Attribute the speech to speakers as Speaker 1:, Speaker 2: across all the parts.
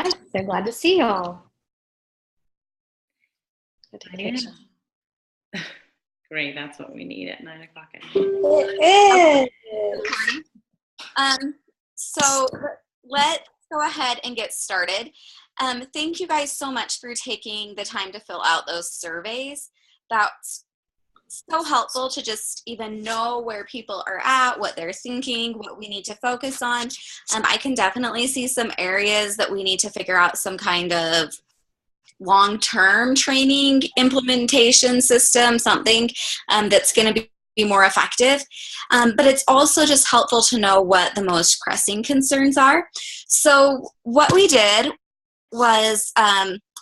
Speaker 1: So glad to see y'all.
Speaker 2: Great, that's what we need at 9 o'clock.
Speaker 3: It is. So let's go ahead and get started. Thank you guys so much for taking the time to fill out those surveys. That's so helpful to just even know where people are at, what they're thinking, what we need to focus on. I can definitely see some areas that we need to figure out some kind of long-term training implementation system, something that's going to be more effective. But it's also just helpful to know what the most pressing concerns are. So what we did was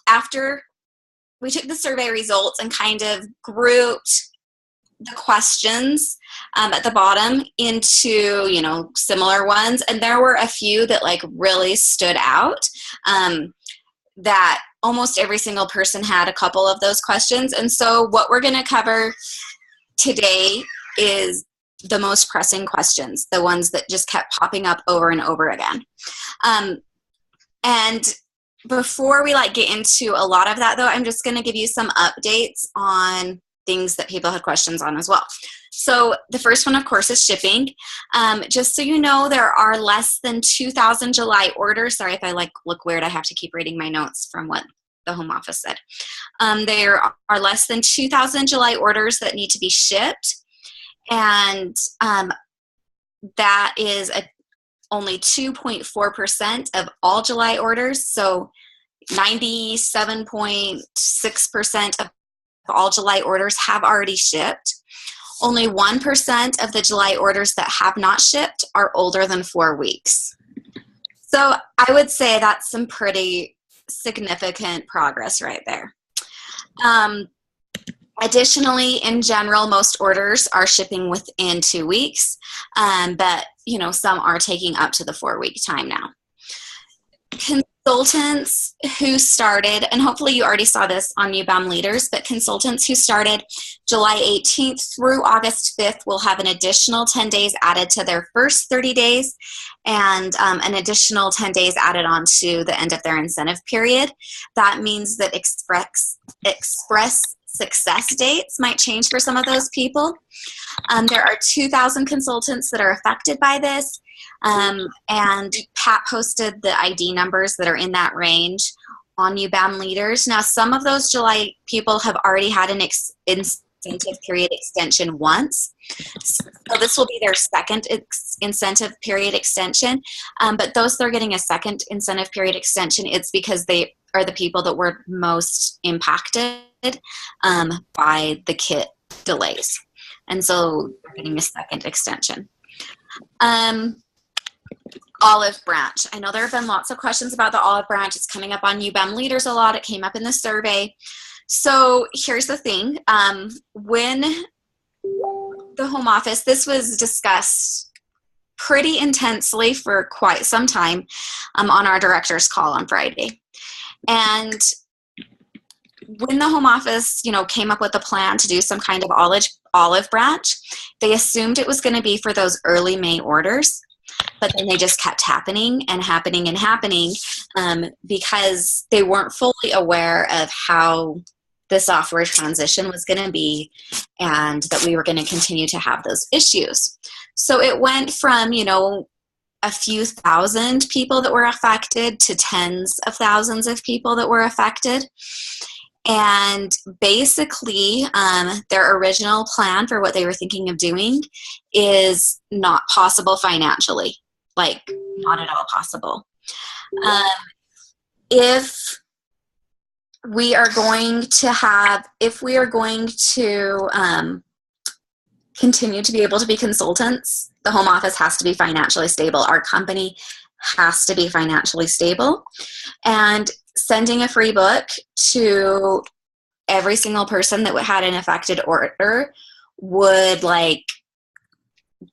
Speaker 3: after we took the survey results and kind of grouped the questions at the bottom into, similar ones. And there were a few that really stood out, that almost every single person had a couple of those questions. And so what we're going to cover today is the most pressing questions, the ones that just kept popping up over and over again. And before we get into a lot of that, though, I'm just going to give you some updates on things that people had questions on as well. So the first one, of course, is shipping. Just so you know, there are less than 2,000 July orders. Sorry if I look weird. I have to keep reading my notes from what the home office said. There are less than 2,000 July orders that need to be shipped. And that is only 2.4% of all July orders. So 97.6% of all July orders have already shipped. Only 1% of the July orders that have not shipped are older than 4 weeks. So I would say that's some pretty significant progress right there. Additionally, in general, most orders are shipping within 2 weeks, but some are taking up to the 4-week time now. Consultants who started, and hopefully you already saw this on UBAM Leaders, but consultants who started July 18th through August 5th will have an additional 10 days added to their first 30 days and an additional 10 days added on to the end of their incentive period. That means that express success dates might change for some of those people. There are 2,000 consultants that are affected by this. And Pat posted the ID numbers that are in that range on UBAM Leaders. Now, some of those July people have already had an incentive period extension once. So this will be their second incentive period extension. But those that are getting a second incentive period extension, it's because they are the people that were most impacted by the kit delays. And so they're getting a second extension. Olive branch. I know there have been lots of questions about the olive branch. It's coming up on UBAM Leaders a lot. It came up in the survey. So here's the thing. When the home office, this was discussed pretty intensely for quite some time on our director's call on Friday. And when the home office, came up with a plan to do some kind of olive branch, they assumed it was going to be for those early May orders. But then they just kept happening because they weren't fully aware of how the software transition was going to be and that we were going to continue to have those issues. So it went from, a few thousand people that were affected to tens of thousands of people that were affected. And basically, their original plan for what they were thinking of doing is not possible financially, not at all possible. If we are going to continue to be able to be consultants, the home office has to be financially stable. Our company has to be financially stable. And sending a free book to every single person that had an affected order would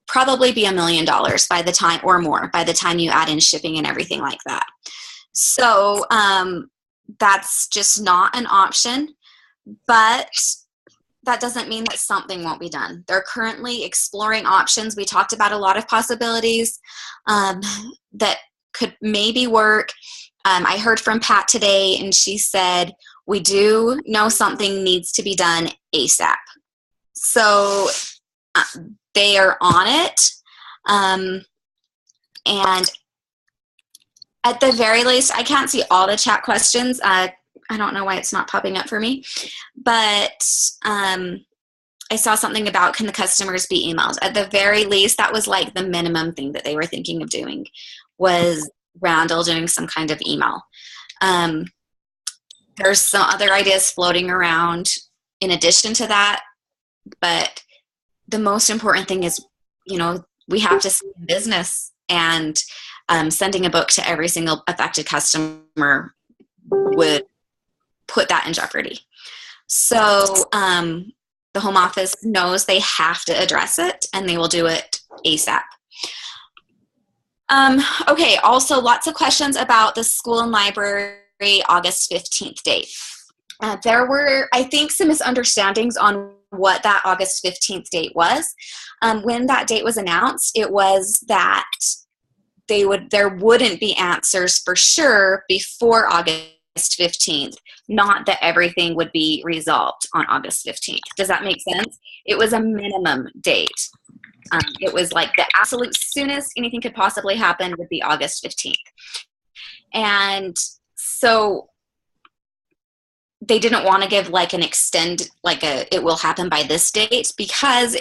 Speaker 3: probably be $1 million by the time, or more, by the time you add in shipping and everything like that. So that's just not an option, but that doesn't mean that something won't be done. They're currently exploring options. We talked about a lot of possibilities that could maybe work. I heard from Pat today, and she said, we do know something needs to be done ASAP. So they are on it. And at the very least, I can't see all the chat questions. I don't know why it's not popping up for me. But I saw something about, can the customers be emailed? At the very least, that was like the minimum thing that they were thinking of doing, was Randall doing some kind of email. There's some other ideas floating around in addition to that, but the most important thing is, we have to stay in business, and sending a book to every single affected customer would put that in jeopardy. So the home office knows they have to address it, and they will do it ASAP. Okay, also lots of questions about the school and library August 15th date. There were, I think, some misunderstandings on what that August 15th date was. When that date was announced, it was that there wouldn't be answers for sure before August 15th, not that everything would be resolved on August 15th. Does that make sense? It was a minimum date. It was like the absolute soonest anything could possibly happen would be August 15th. And so they didn't want to give like an it will happen by this date, because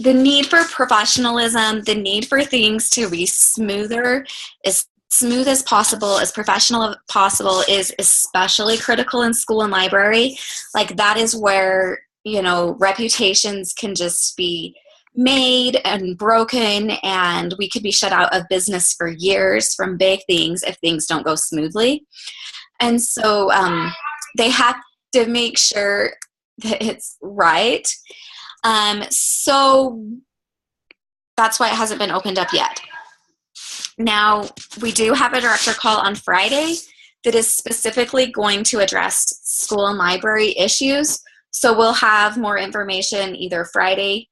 Speaker 3: the need for professionalism, the need for things to be smoother, as smooth as possible, as professional as possible, is especially critical in school and library. Like, that is where, reputations can just be made and broken, and we could be shut out of business for years from big things if things don't go smoothly. And so they have to make sure that it's right. So that's why it hasn't been opened up yet. Now, we do have a director call on Friday that is specifically going to address school and library issues. So we'll have more information either Friday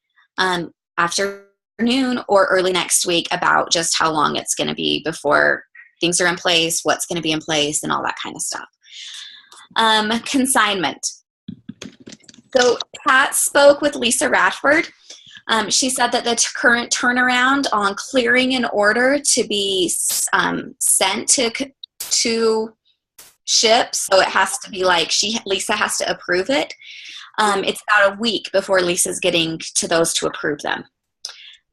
Speaker 3: afternoon or early next week about just how long it's going to be before things are in place, what's going to be in place, and all that kind of stuff. Consignment. So Pat spoke with Lisa Radford. She said that the current turnaround on clearing an order to be sent to ship, so it has to be like Lisa has to approve it. It's about a week before Lisa's getting to those to approve them.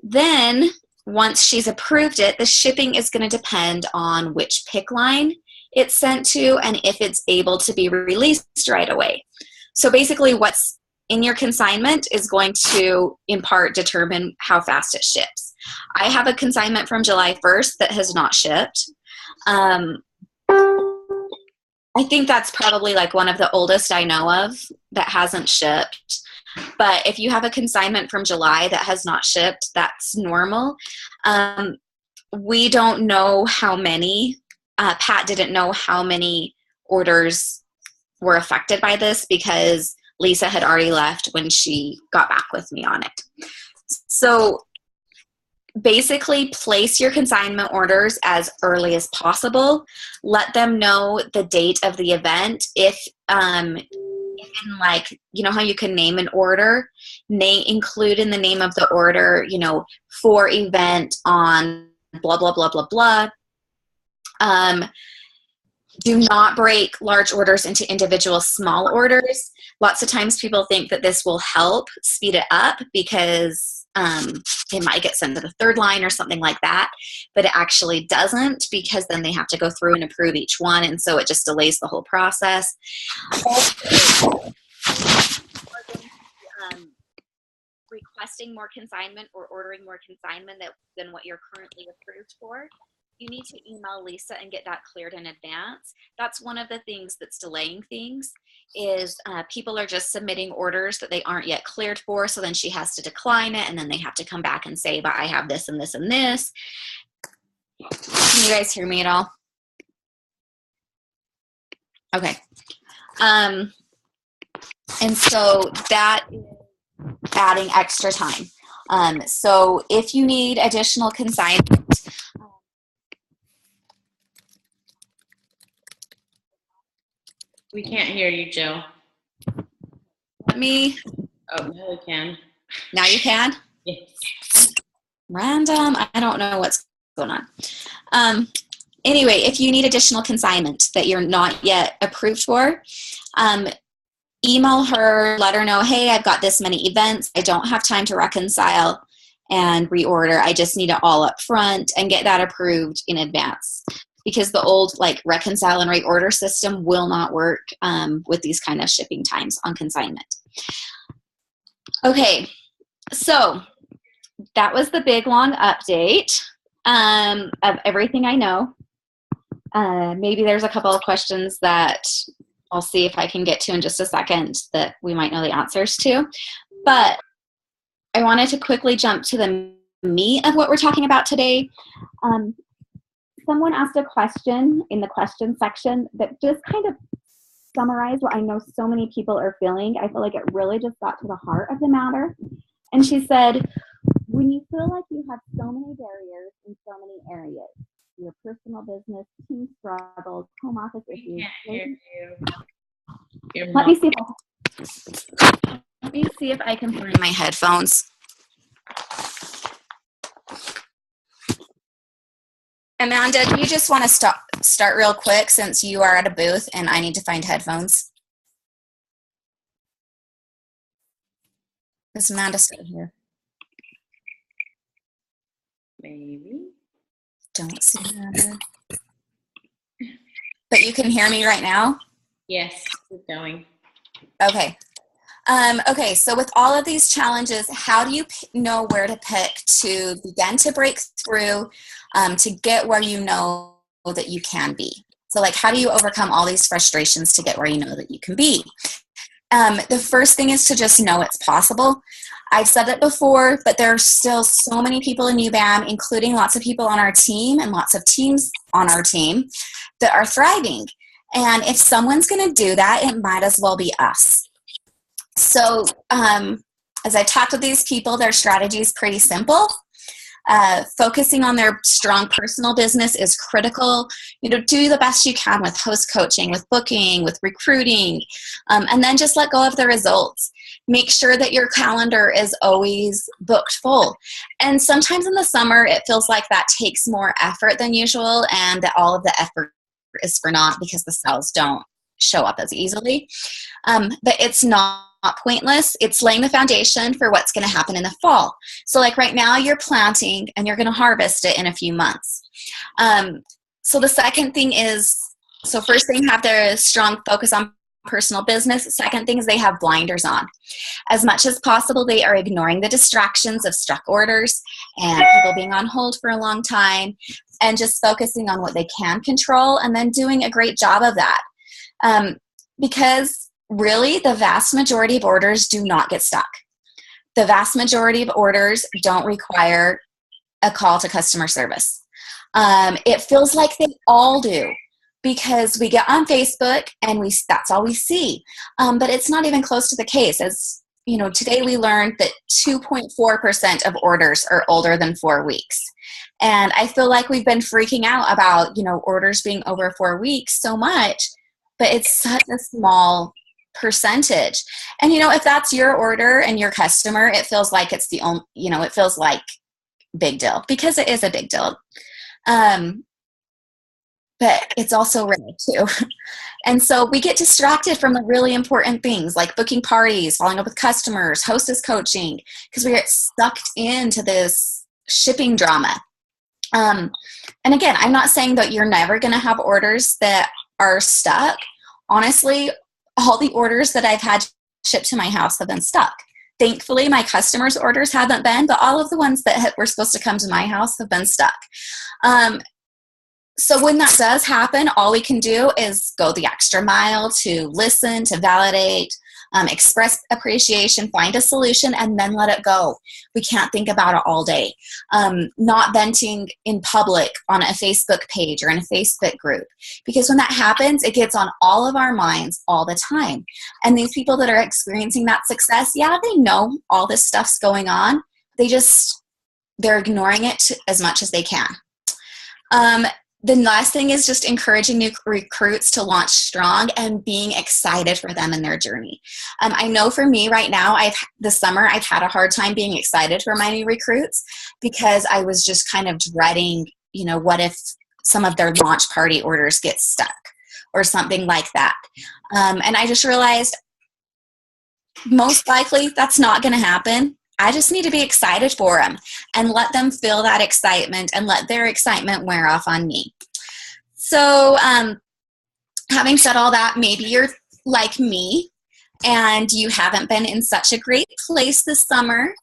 Speaker 3: Then once she's approved it, the shipping is going to depend on which pick line it's sent to and if it's able to be released right away. So basically what's in your consignment is going to, in part, determine how fast it ships. I have a consignment from July 1st that has not shipped. I think that's probably like one of the oldest I know of that hasn't shipped. But if you have a consignment from July that has not shipped, that's normal. We don't know how many. Pat didn't know how many orders were affected by this because Lisa had already left when she got back with me on it. So basically place your consignment orders as early as possible. Let them know the date of the event. If like, you know how you can name an order, include in the name of the order, for event on blah, blah, blah, blah, blah. Do not break large orders into individual small orders. Lots of times people think that this will help speed it up because it might get sent to the third line or something like that, but it actually doesn't, because then they have to go through and approve each one, and so it just delays the whole process. Requesting more consignment or ordering more consignment than what you're currently approved for, you need to email Lisa and get that cleared in advance. That's one of the things that's delaying things, is people are just submitting orders that they aren't yet cleared for, so then she has to decline it, and then they have to come back and say, but I have this and this and this. Can you guys hear me at all? Okay. And so that is adding extra time. So if you need additional consignment,
Speaker 2: We can't hear you, Jill.
Speaker 3: Let me,
Speaker 2: Oh, now we can.
Speaker 3: now you can?
Speaker 2: Yes.
Speaker 3: Random, I don't know what's going on. Anyway, if you need additional consignment that you're not yet approved for, email her, let her know, hey, I've got this many events. I don't have time to reconcile and reorder. I just need it all up front, and get that approved in advance. Because the old like reconcile and reorder system will not work with these kind of shipping times on consignment. Okay, so that was the big long update of everything I know. Maybe there's a couple of questions that I'll see if I can get to in just a second that we might know the answers to. But I wanted to quickly jump to the meat of what we're talking about today. Someone asked a question in the question section that just kind of summarized what I know so many people are feeling. I feel like it really just got to the heart of the matter. And she said, when you feel like you have so many barriers in so many areas, your personal business, team struggles, home office
Speaker 2: We
Speaker 3: issues.
Speaker 2: can't hear you.
Speaker 3: Let me see if I can find my headphones. Amanda, do you just want to start real quick since you are at a booth and I need to find headphones? Is Amanda still here?
Speaker 2: Maybe.
Speaker 3: Don't see Amanda. But you can hear me right now?
Speaker 2: Yes, keep going.
Speaker 3: Okay. Okay, so with all of these challenges, how do you know where to pick to begin to break through, to get where you know that you can be? So like, how do you overcome all these frustrations to get where you know that you can be? The first thing is to just know it's possible. I've said it before, but there are still so many people in UBAM, including lots of people on our team and lots of teams on our team that are thriving. And if someone's going to do that, it might as well be us. So as I talked with these people, their strategy is pretty simple. Focusing on their strong personal business is critical. You know, do the best you can with host coaching, with booking, with recruiting, and then just let go of the results. Make sure that your calendar is always booked full. And sometimes in the summer, it feels like that takes more effort than usual, and that all of the effort is for naught because the sales don't show up as easily. But it's not pointless. It's laying the foundation for what's going to happen in the fall. So like right now you're planting and you're going to harvest it in a few months. So the second thing is, so first thing, have their strong focus on personal business. Second thing is they have blinders on. As much as possible, they are ignoring the distractions of stuck orders and people being on hold for a long time, and just focusing on what they can control and then doing a great job of that. Because really, the vast majority of orders do not get stuck. The vast majority of orders don't require a call to customer service. It feels like they all do because we get on Facebook and that's all we see. But it's not even close to the case. As you know, today we learned that 2.4% of orders are older than 4 weeks. And I feel like we've been freaking out about, you know, orders being over 4 weeks so much, but it's such a small percentage. And you know, if that's your order and your customer, it feels like it's the only, you know, it feels like big deal because it is a big deal. But it's also rare too. And so we get distracted from the really important things like booking parties, following up with customers, hostess coaching, because we get sucked into this shipping drama. And again, I'm not saying that you're never going to have orders that are stuck. Honestly, all the orders that I've had shipped to my house have been stuck. Thankfully, my customers' orders haven't been, but all of the ones that were supposed to come to my house have been stuck. So when that does happen, all we can do is go the extra mile to listen, to validate, express appreciation, find a solution, and then let it go. We can't think about it all day. Not venting in public on a Facebook page or in a Facebook group. Because when that happens, it gets on all of our minds all the time. And these people that are experiencing that success, yeah, they know all this stuff's going on. They're ignoring it as much as they can. the last thing is just encouraging new recruits to launch strong and being excited for them in their journey. I know for me right now, this summer, I've had a hard time being excited for my new recruits because I was just kind of dreading, what if some of their launch party orders get stuck or something like that. And I just realized most likely that's not going to happen. I just need to be excited for them and let them feel that excitement and let their excitement wear off on me. So having said all that, maybe you're like me and you haven't been in such a great place this summer.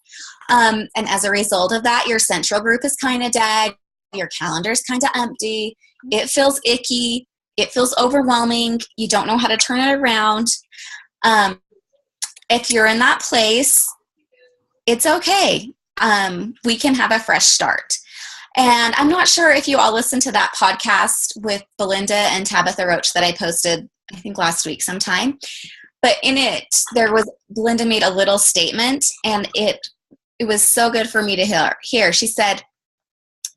Speaker 3: And as a result of that, your central group is kind of dead. Your calendar is kind of empty. It feels icky. It feels overwhelming. You don't know how to turn it around. If you're in that place, it's okay. We can have a fresh start. And I'm not sure if you all listened to that podcast with Belinda and Tabitha Roach that I posted, I think last week sometime. But in it, Belinda made a little statement, and it was so good for me to hear. She said,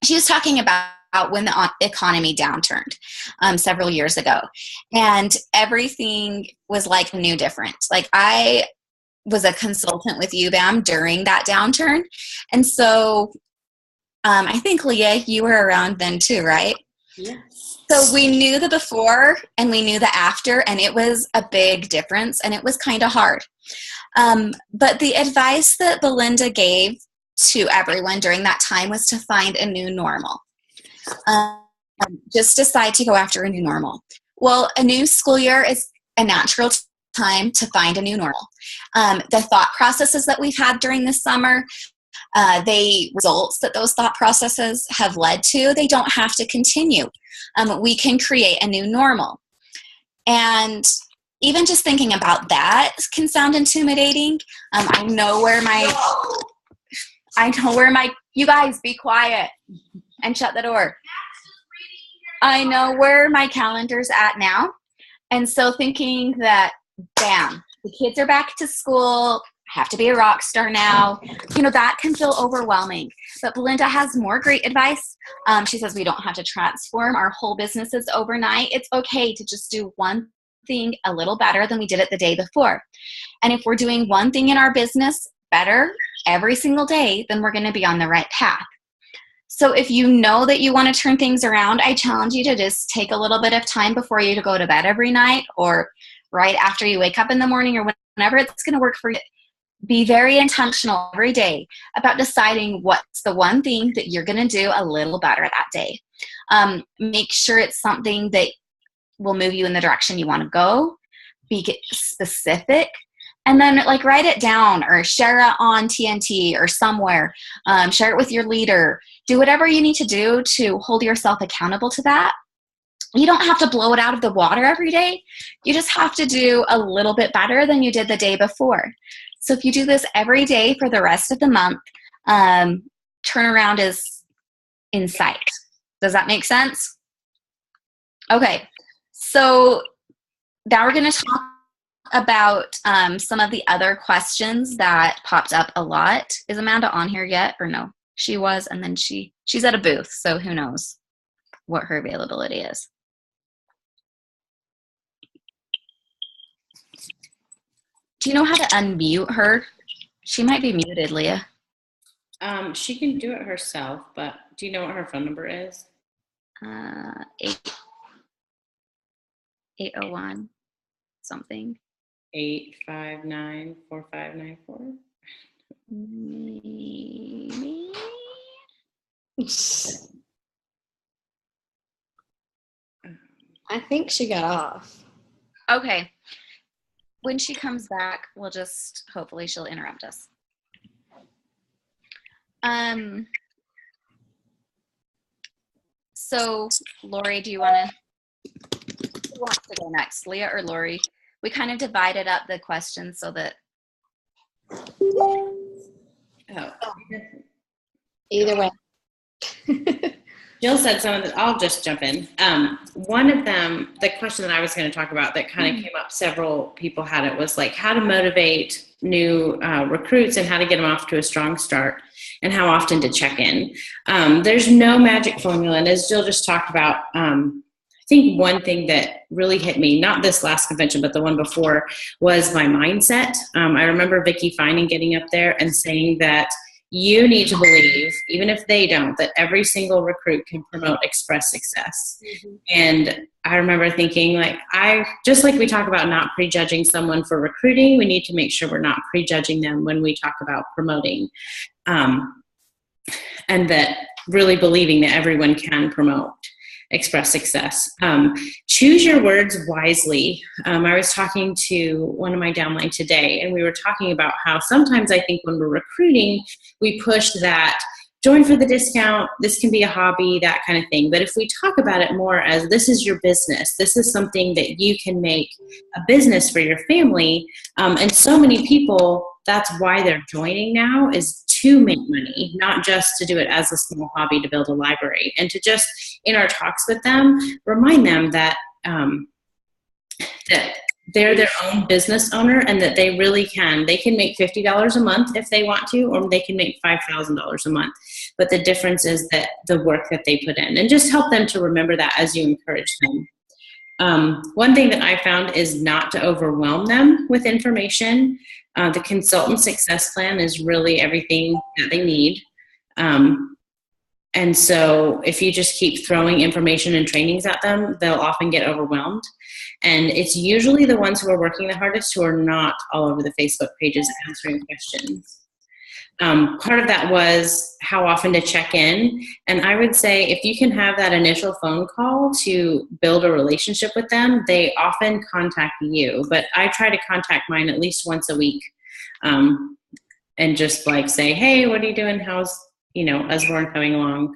Speaker 3: she was talking about when the economy downturned several years ago. And everything was like new different. Like I was a consultant with UBAM during that downturn. And so I think, Leah, you were around then too, right?
Speaker 2: Yeah.
Speaker 3: So we knew the before and we knew the after, and it was a big difference, and it was kind of hard. But the advice that Belinda gave to everyone during that time was to find a new normal. Just decide to go after a new normal. Well, a new school year is a natural time to find a new normal. The thought processes that we've had during the summer, the results that those thought processes have led to, they don't have to continue. We can create a new normal. And even just thinking about that can sound intimidating. I know where you guys be quiet and shut the door. I know where my calendar's at now. And so thinking that, bam, the kids are back to school, I have to be a rock star now, that can feel overwhelming. But Belinda has more great advice. She says we don't have to transform our whole businesses overnight. It's okay to just do one thing a little better than we did it the day before. And if we're doing one thing in our business better every single day, then we're going to be on the right path. So if you know that you want to turn things around, I challenge you to just take a little bit of time before you go to bed every night, or right after you wake up in the morning, or whenever it's going to work for you. Be very intentional every day about deciding what's the one thing that you're going to do a little better that day. Make sure it's something that will move you in the direction you want to go. Be specific. And then write it down or share it on TNT or somewhere. Share it with your leader. Do whatever you need to do to hold yourself accountable to that. You don't have to blow it out of the water every day. You just have to do a little bit better than you did the day before. So if you do this every day for the rest of the month, turnaround is in sight. Does that make sense? Okay, so now we're going to talk about some of the other questions that popped up a lot. Is Amanda on here yet or no? She was, and then she's at a booth, so who knows what her availability is. Do you know how to unmute her? She might be muted, Leah.
Speaker 2: She can do it herself, but do you know what her phone number is?
Speaker 3: 801 something.
Speaker 2: 859-4594.
Speaker 3: Maybe.
Speaker 1: I think she got off.
Speaker 3: Okay. When she comes back, hopefully she'll interrupt us. So Lori, who wants to go next, Leah or Lori? We kind of divided up the questions so that.
Speaker 1: Either way.
Speaker 2: Jill said some of the, I'll just jump in. One of them, the question that I was going to talk about that kind of came up, several people had it, was how to motivate new recruits and how to get them off to a strong start. and how often to check in. There's no magic formula. And as Jill just talked about, I think one thing that really hit me, not this last convention, but the one before, was my mindset. I remember Vicki Finan getting up there and saying that you need to believe, even if they don't, that every single recruit can promote Express Success. Mm-hmm. And I remember thinking, like, just like we talk about not prejudging someone for recruiting, we need to make sure we're not prejudging them when we talk about promoting. And that really believing that everyone can promote Express Success. Choose your words wisely. I was talking to one of my downline today, and we were talking about how sometimes I think when we're recruiting, we push that join for the discount, this can be a hobby, that kind of thing. But if we talk about it more as this is your business, this is something that you can make a business for your family. And so many people, that's why they're joining now, is to make money, not just to do it as a small hobby to build a library. And to just, in our talks with them, remind them that that they're their own business owner and that they really can. They can make $50 a month if they want to, or they can make $5,000 a month. But the difference is that the work that they put in. And just help them to remember that as you encourage them. One thing that I found is not to overwhelm them with information. The consultant success plan is really everything that they need. And so if you just keep throwing information and trainings at them, they'll often get overwhelmed. And it's usually the ones who are working the hardest who are not all over the Facebook pages answering questions. Part of that was how often to check in. And I would say if you can have that initial phone call to build a relationship with them, they often contact you. But I try to contact mine at least once a week, and just like say, hey, what are you doing? How's, Usborne coming along?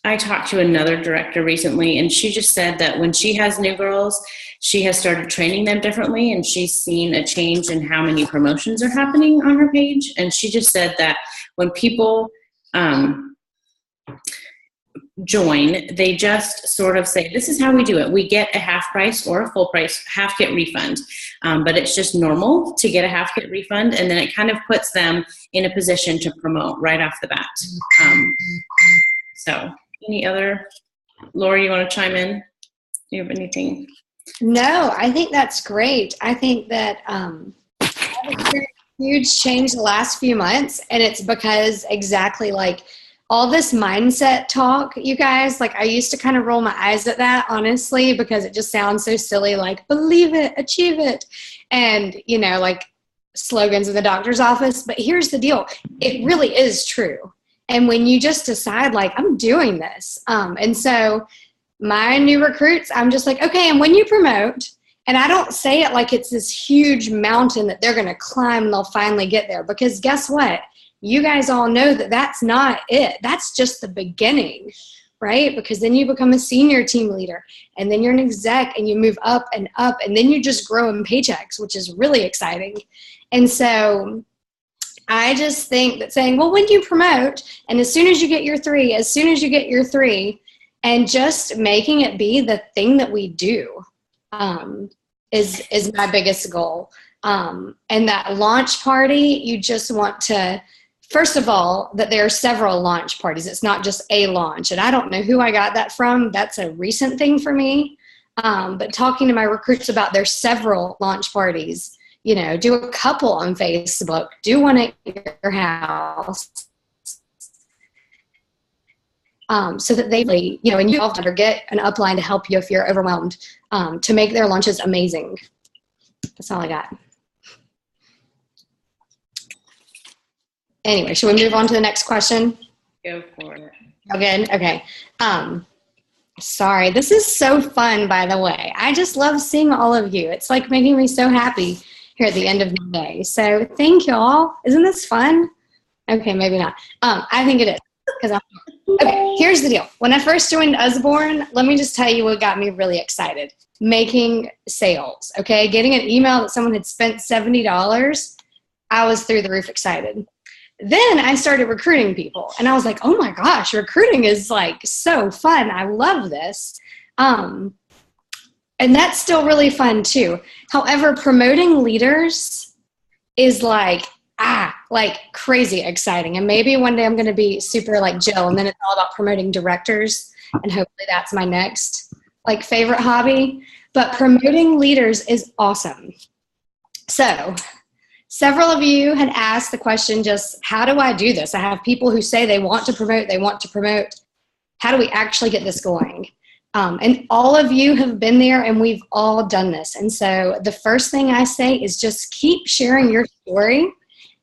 Speaker 2: I talked to another director recently, and she just said that when she has new girls, she has started training them differently, and she's seen a change in how many promotions are happening on her page. And she just said that when people join, they just sort of say, this is how we do it. We get a half price or a full price half kit refund. But it's just normal to get a half kit refund, and then it kind of puts them in a position to promote right off the bat. So any other, Laura, you want to chime in? Do you have anything?
Speaker 1: No, I think that's great. I think that I've experienced a huge change the last few months, and it's because exactly like all this mindset talk, you guys, like I used to kind of roll my eyes at that, honestly, because it just sounds so silly, like believe it, achieve it, and, like slogans in the doctor's office. But here's the deal. It really is true. And when you just decide, like, I'm doing this. And so my new recruits, I'm just like, okay, and when you promote, and I don't say it like it's this huge mountain that they're going to climb and they'll finally get there. Because guess what? You guys all know that that's not it. That's just the beginning, right? Because then you become a senior team leader, and then you're an exec, and you move up, and then you just grow in paychecks, which is really exciting. And so I just think that saying, well, when you promote, and as soon as you get your three, and just making it be the thing that we do is my biggest goal. And that launch party, you just want to, first of all, that there are several launch parties. It's not just a launch. And I don't know who I got that from. That's a recent thing for me. But talking to my recruits about their several launch parties, do a couple on Facebook, do one at your house, so that they, and you often get an upline to help you if you're overwhelmed, to make their lunches amazing. That's all I got. Anyway, should we move on to the next question?
Speaker 2: Go for it.
Speaker 1: Again? Okay. Sorry, this is so fun, by the way. I just love seeing all of you. It's like making me so happy here at the end of the day. So thank you all. Isn't this fun? Okay, maybe not. I think it is. Okay, here's the deal. When I first joined Usborne, let me just tell you what got me really excited. Making sales, okay? Getting an email that someone had spent $70, I was through the roof excited. Then I started recruiting people, and I was like, oh my gosh, recruiting is like so fun. I love this. And that's still really fun too. However, promoting leaders is like like crazy exciting. And maybe one day I'm going to be super like Jill, and then it's all about promoting directors. And hopefully that's my next like favorite hobby. But promoting leaders is awesome. So several of you had asked the question, just how do I do this? I have people who say they want to promote. How do we actually get this going? And all of you have been there, and we've all done this. And so the first thing I say is just keep sharing your story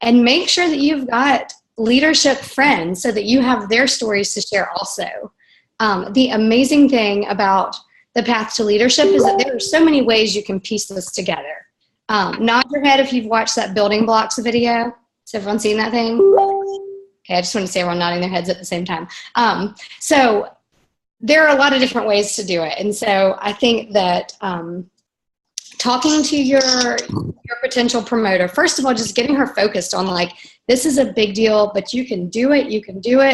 Speaker 1: and make sure that you've got leadership friends so that you have their stories to share also. The amazing thing about the path to leadership is that there are so many ways you can piece this together. Nod your head if you've watched that building blocks video. Has everyone seen that thing? Okay, I just want to see everyone nodding their heads at the same time. So there are a lot of different ways to do it. And so I think that talking to your potential promoter, first of all, just getting her focused on like, this is a big deal, but you can do it,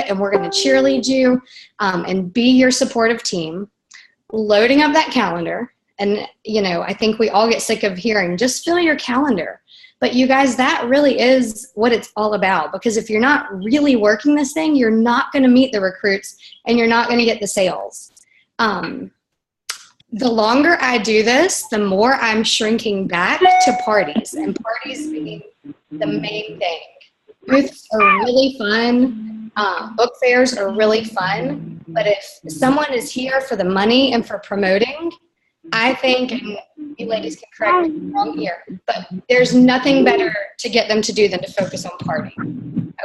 Speaker 1: and we're going to cheerlead you and be your supportive team. Loading up that calendar. And, you know, I think we all get sick of hearing, just fill your calendar. But you guys, that really is what it's all about. Because if you're not really working this thing, you're not going to meet the recruits and you're not going to get the sales. The longer I do this, the more I'm shrinking back to parties, and parties being the main thing. Booths are really fun. Book fairs are really fun. But if someone is here for the money and for promoting, I think, and you ladies can correct me if I'm wrong here, but there's nothing better to get them to do than to focus on party.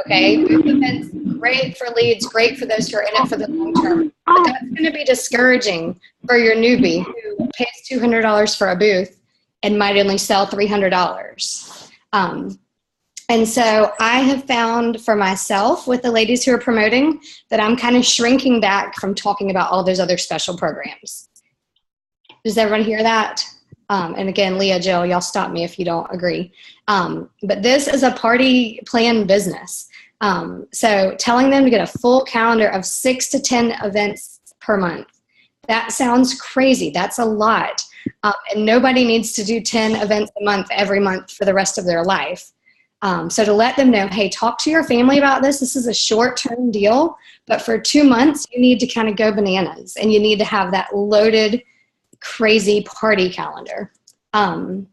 Speaker 1: Okay? Booth events, great for leads, great for those who are in it for the long term. But that's going to be discouraging for your newbie who pays $200 for a booth and might only sell $300. And so I have found for myself with the ladies who are promoting that I'm kind of shrinking back from talking about all those other special programs. Does everyone hear that? And again, Leah, Jill, y'all stop me if you don't agree. But this is a party plan business. So telling them to get a full calendar of 6 to 10 events per month, that sounds crazy. That's a lot. And nobody needs to do 10 events a month every month for the rest of their life. So to let them know, hey, talk to your family about this. This is a short-term deal, but for 2 months, you need to kind of go bananas, and you need to have that loaded, crazy party calendar. And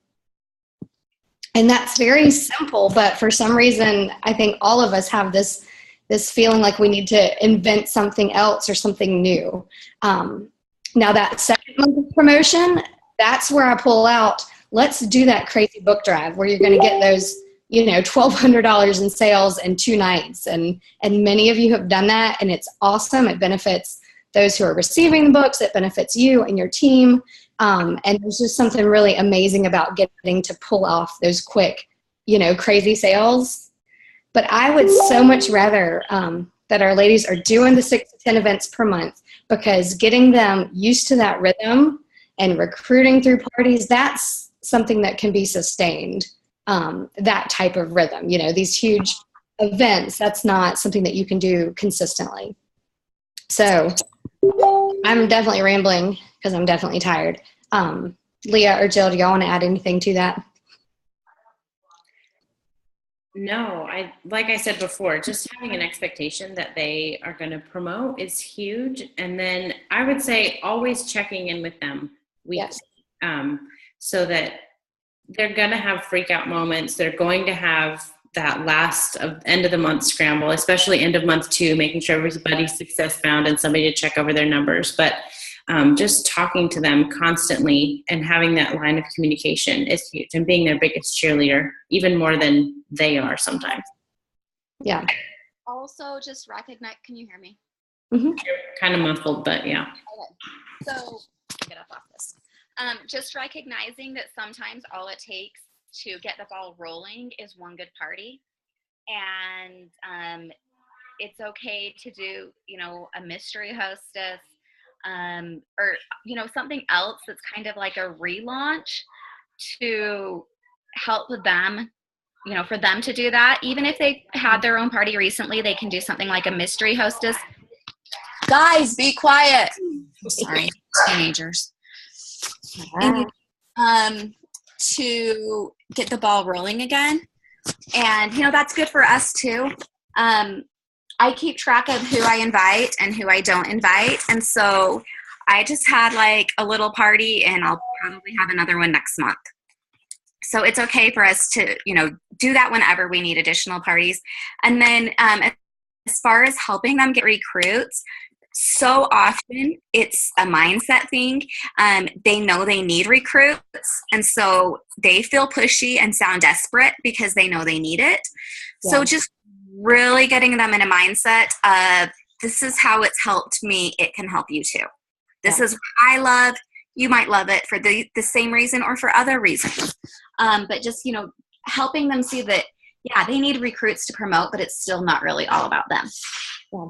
Speaker 1: that's very simple, but for some reason, I think all of us have this feeling like we need to invent something else or something new. Now that second month of promotion, that's where I pull out, let's do that crazy book drive where you're going to get those, you know, $1,200 in sales in 2 nights. And many of you have done that, and it's awesome. It benefits those who are receiving the books. It benefits you and your team. And there's just something really amazing about getting to pull off those quick, you know, crazy sales. But I would so much rather that our ladies are doing the 6 to 10 events per month, because getting them used to that rhythm and recruiting through parties, that's something that can be sustained. That type of rhythm, you know, these huge events, that's not something that you can do consistently. So I'm definitely rambling because I'm definitely tired. Leah or Jill, do y'all want to add anything to that?
Speaker 2: No, like I said before, just having an expectation that they are going to promote is huge. And then I would say always checking in with them weekly, yes. So that they're going to have freak out moments. They're going to have that last end of the month scramble, especially end of month 2, making sure everybody's success bound and somebody to check over their numbers. But just talking to them constantly and having that line of communication is huge, and being their biggest cheerleader, even more than they are sometimes.
Speaker 1: Yeah.
Speaker 3: Also, just recognize, can you hear me?
Speaker 1: Mm-hmm.
Speaker 2: You're kind of muffled, but yeah.
Speaker 3: Okay. So, get up off this. Just recognizing that sometimes all it takes to get the ball rolling is one good party. And it's okay to do, you know, a mystery hostess, or, you know, something else that's kind of like a relaunch to help them, you know, for them to do that. Even if they had their own party recently, they can do something like a mystery hostess. Guys, be quiet. Sorry, teenagers. And, to get the ball rolling again. And, that's good for us too. I keep track of who I invite and who I don't invite. And so I just had like a little party, and I'll probably have another one next month. So it's okay for us to, do that whenever we need additional parties. And then as far as helping them get recruits, so often it's a mindset thing. They know they need recruits, and so they feel pushy and sound desperate because they know they need it. Yeah. So just really getting them in a mindset of, this is how it's helped me, it can help you too. This is what I love. You might love it for the same reason or for other reasons. But just, helping them see that, they need recruits to promote, but it's still not really all about them.
Speaker 1: Yeah.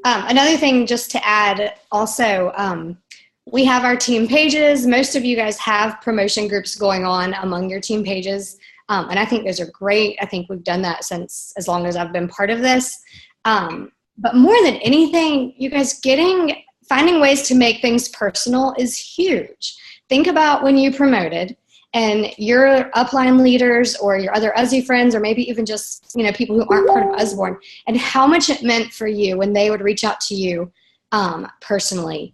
Speaker 1: Another thing just to add also, we have our team pages. Most of you guys have promotion groups going on among your team pages. And I think those are great. I think we've done that since as long as I've been part of this. But more than anything, you guys finding ways to make things personal is huge. Think about when you promoted and your upline leaders or your other Uzzy friends, or maybe even just, people who aren't part of Usborne, and how much it meant for you when they would reach out to you personally.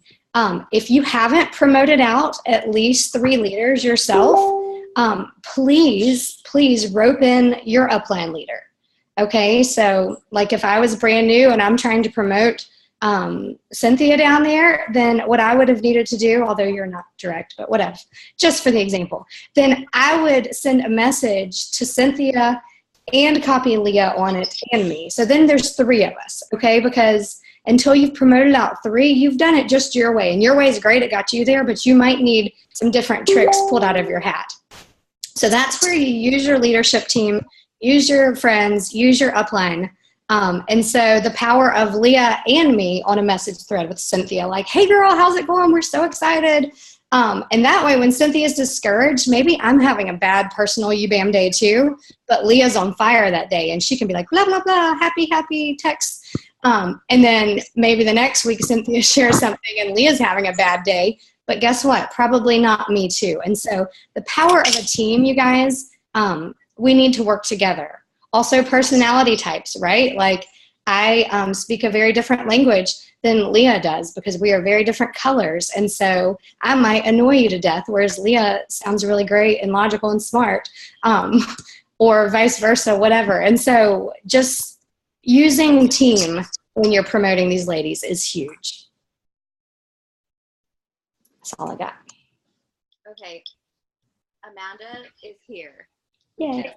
Speaker 1: If you haven't promoted out at least 3 leaders yourself, please rope in your upline leader. Okay, so like if I was brand new and I'm trying to promote Cynthia down there, then what I would have needed to do, although you're not direct, but whatever, just for the example, then I would send a message to Cynthia and copy Leah on it and me. So then there's 3 of us, okay, because until you've promoted out 3, you've done it just your way, and your way is great, it got you there, but you might need some different tricks pulled out of your hat. So that's where you use your leadership team, use your friends, use your upline. And so the power of Leah and me on a message thread with Cynthia, like, hey girl, how's it going? We're so excited. And that way when Cynthia's discouraged, maybe I'm having a bad personal UBAM day too, but Leah's on fire that day and she can be like, blah, blah, blah, happy text. And then maybe the next week Cynthia shares something and Leah's having a bad day, but guess what? Probably not me too. And so the power of a team, you guys, we need to work together. Also personality types, right? Like I speak a very different language than Leah does because we are very different colors. And so I might annoy you to death, whereas Leah sounds really great and logical and smart, or vice versa, whatever. And so just using team when you're promoting these ladies is huge. That's all I got.
Speaker 3: Okay. Amanda is here.
Speaker 1: Yay.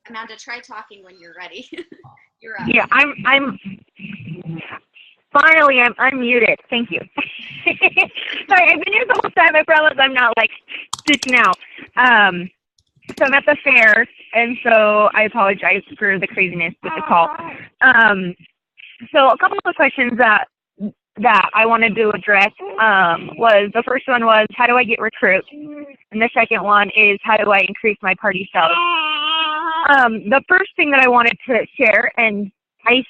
Speaker 3: Amanda, try talking when you're ready. You're up.
Speaker 4: Yeah, I'm finally I'm unmuted. Thank you. Sorry, I've been here the whole time. I promise I'm not like stitching out. So I'm at the fair, and so I apologize for the craziness with the call. So a couple of questions that I wanted to address was, the first one was, how do I get recruits? And the second one is, how do I increase my party sales? The first thing that I wanted to share, and I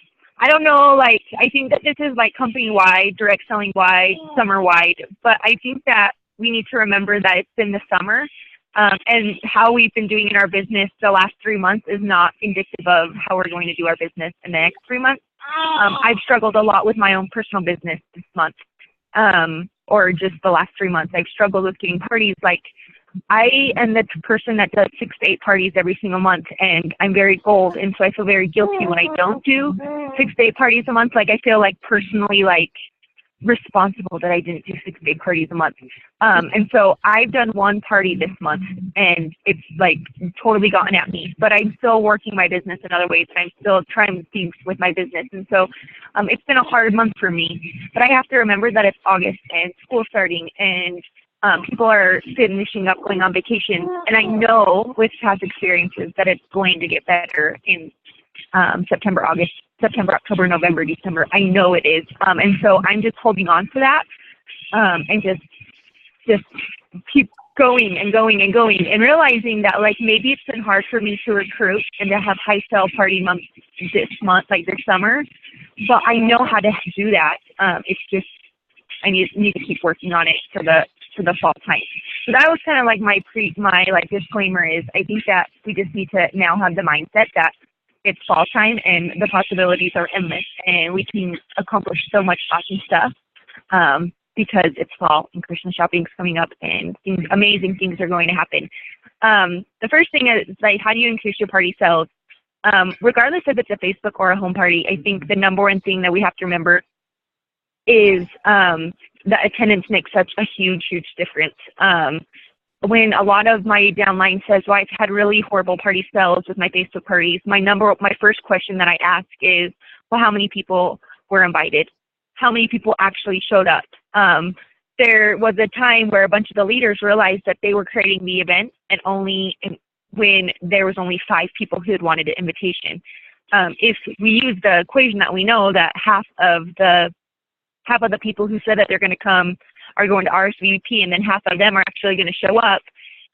Speaker 4: don't know, like, I think that this is like company-wide, direct selling-wide, summer-wide, but I think that we need to remember that it's been the summer, and how we've been doing in our business the last 3 months is not indicative of how we're going to do our business in the next 3 months. I've struggled a lot with my own personal business this month, or just the last 3 months. I've struggled with getting parties. Like, I am the person that does 6 to 8 parties every single month, and I'm very gold, and so I feel very guilty when I don't do 6 to 8 parties a month. Like, I feel like personally, like, responsible that I didn't do 6 to 8 parties a month. And so I've done 1 party this month, and it's like totally gotten at me, but I'm still working my business in other ways, and I'm still trying things with my business. And so it's been a hard month for me, but I have to remember that it's August and school starting, and people are finishing up, going on vacation. And I know with past experiences that it's going to get better in September, October, November, December. I know it is. And so I'm just holding on to that, and just keep going and going and going, and realizing that, like, maybe it's been hard for me to recruit and to have high sale party months this month, like this summer, but I know how to do that. It's just, I need to keep working on it for the fall time. So that was kind of like my like disclaimer is I think that we just need to now have the mindset that it's fall time and the possibilities are endless and we can accomplish so much awesome stuff because it's fall and Christmas shopping is coming up and amazing things are going to happen. The first thing is like, how do you increase your party sales? Regardless if it's a Facebook or a home party, I think the number one thing that we have to remember is that attendance makes such a huge difference. When a lot of my downline says, well, I've had really horrible party sales with my Facebook parties, my first question that I ask is, well, how many people were invited? How many people actually showed up? There was a time where a bunch of the leaders realized that they were creating the event and when there was only 5 people who had wanted an invitation. If we use the equation that we know that half of the people who said that they're going to come are going to RSVP and then half of them are actually going to show up.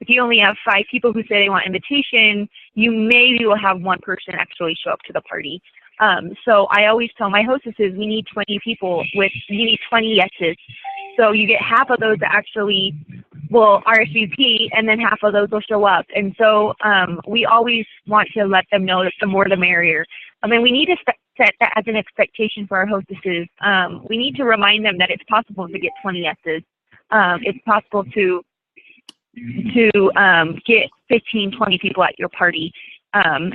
Speaker 4: If you only have 5 people who say they want invitation, you maybe will have 1 person actually show up to the party. So I always tell my hostesses, we need 20 people you need 20 yeses. So you get half of those that actually will RSVP and then half of those will show up. And so we always want to let them know that the more the merrier. I mean, we need to set that as an expectation for our hostesses. We need to remind them that it's possible to get 20 yeses. It's possible to get 15, 20 people at your party.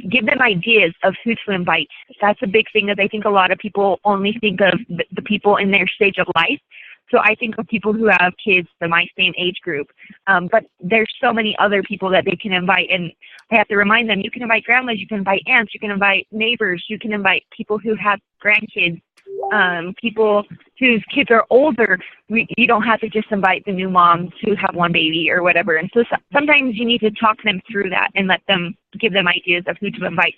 Speaker 4: Give them ideas of who to invite. That's a big thing that I think a lot of people only think of the people in their stage of life. So I think of people who have kids in my same age group. But there's so many other people that they can invite. And I have to remind them, you can invite grandmas, you can invite aunts, you can invite neighbors, you can invite people who have grandkids, people whose kids are older. You don't have to just invite the new moms who have 1 baby or whatever. And so sometimes you need to talk them through that and give them ideas of who to invite.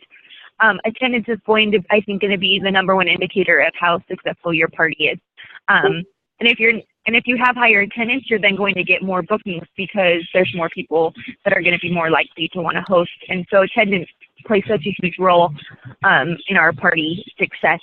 Speaker 4: Attendance is going to be the number 1 indicator of how successful your party is. And if you have higher attendance, you're then going to get more bookings because there's more people that are going to be more likely to want to host. And so attendance plays such a huge role in our party success.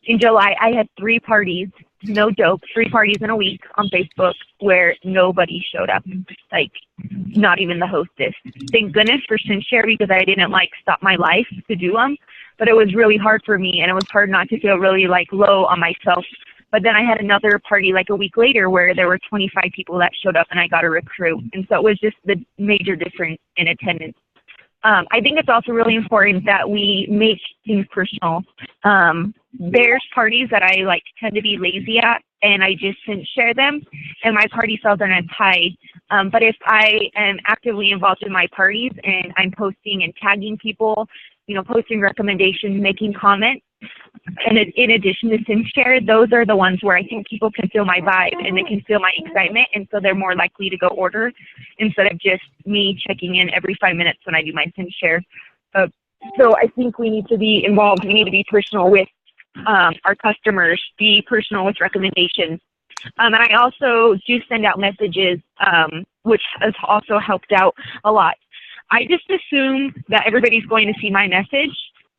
Speaker 4: In July, I had 3 parties, no joke, 3 parties in a week on Facebook where nobody showed up, like not even the hostess. Thank goodness for SynShare because I didn't stop my life to do them, but it was really hard for me and it was hard not to feel really low on myself. But then I had another party a week later where there were 25 people that showed up and I got a recruit. And so it was just the major difference in attendance. I think it's also really important that we make things personal. There's parties that I tend to be lazy at and I just didn't share them and my party sales are not high. But if I am actively involved in my parties and I'm posting and tagging people, posting recommendations, making comments, and in addition to SynShare, those are the ones where I think people can feel my vibe and they can feel my excitement, and so they're more likely to go order instead of just me checking in every 5 minutes when I do my SynShare. So I think we need to be involved. We need to be personal with our customers, be personal with recommendations. And I also do send out messages, which has also helped out a lot. I just assume that everybody's going to see my message.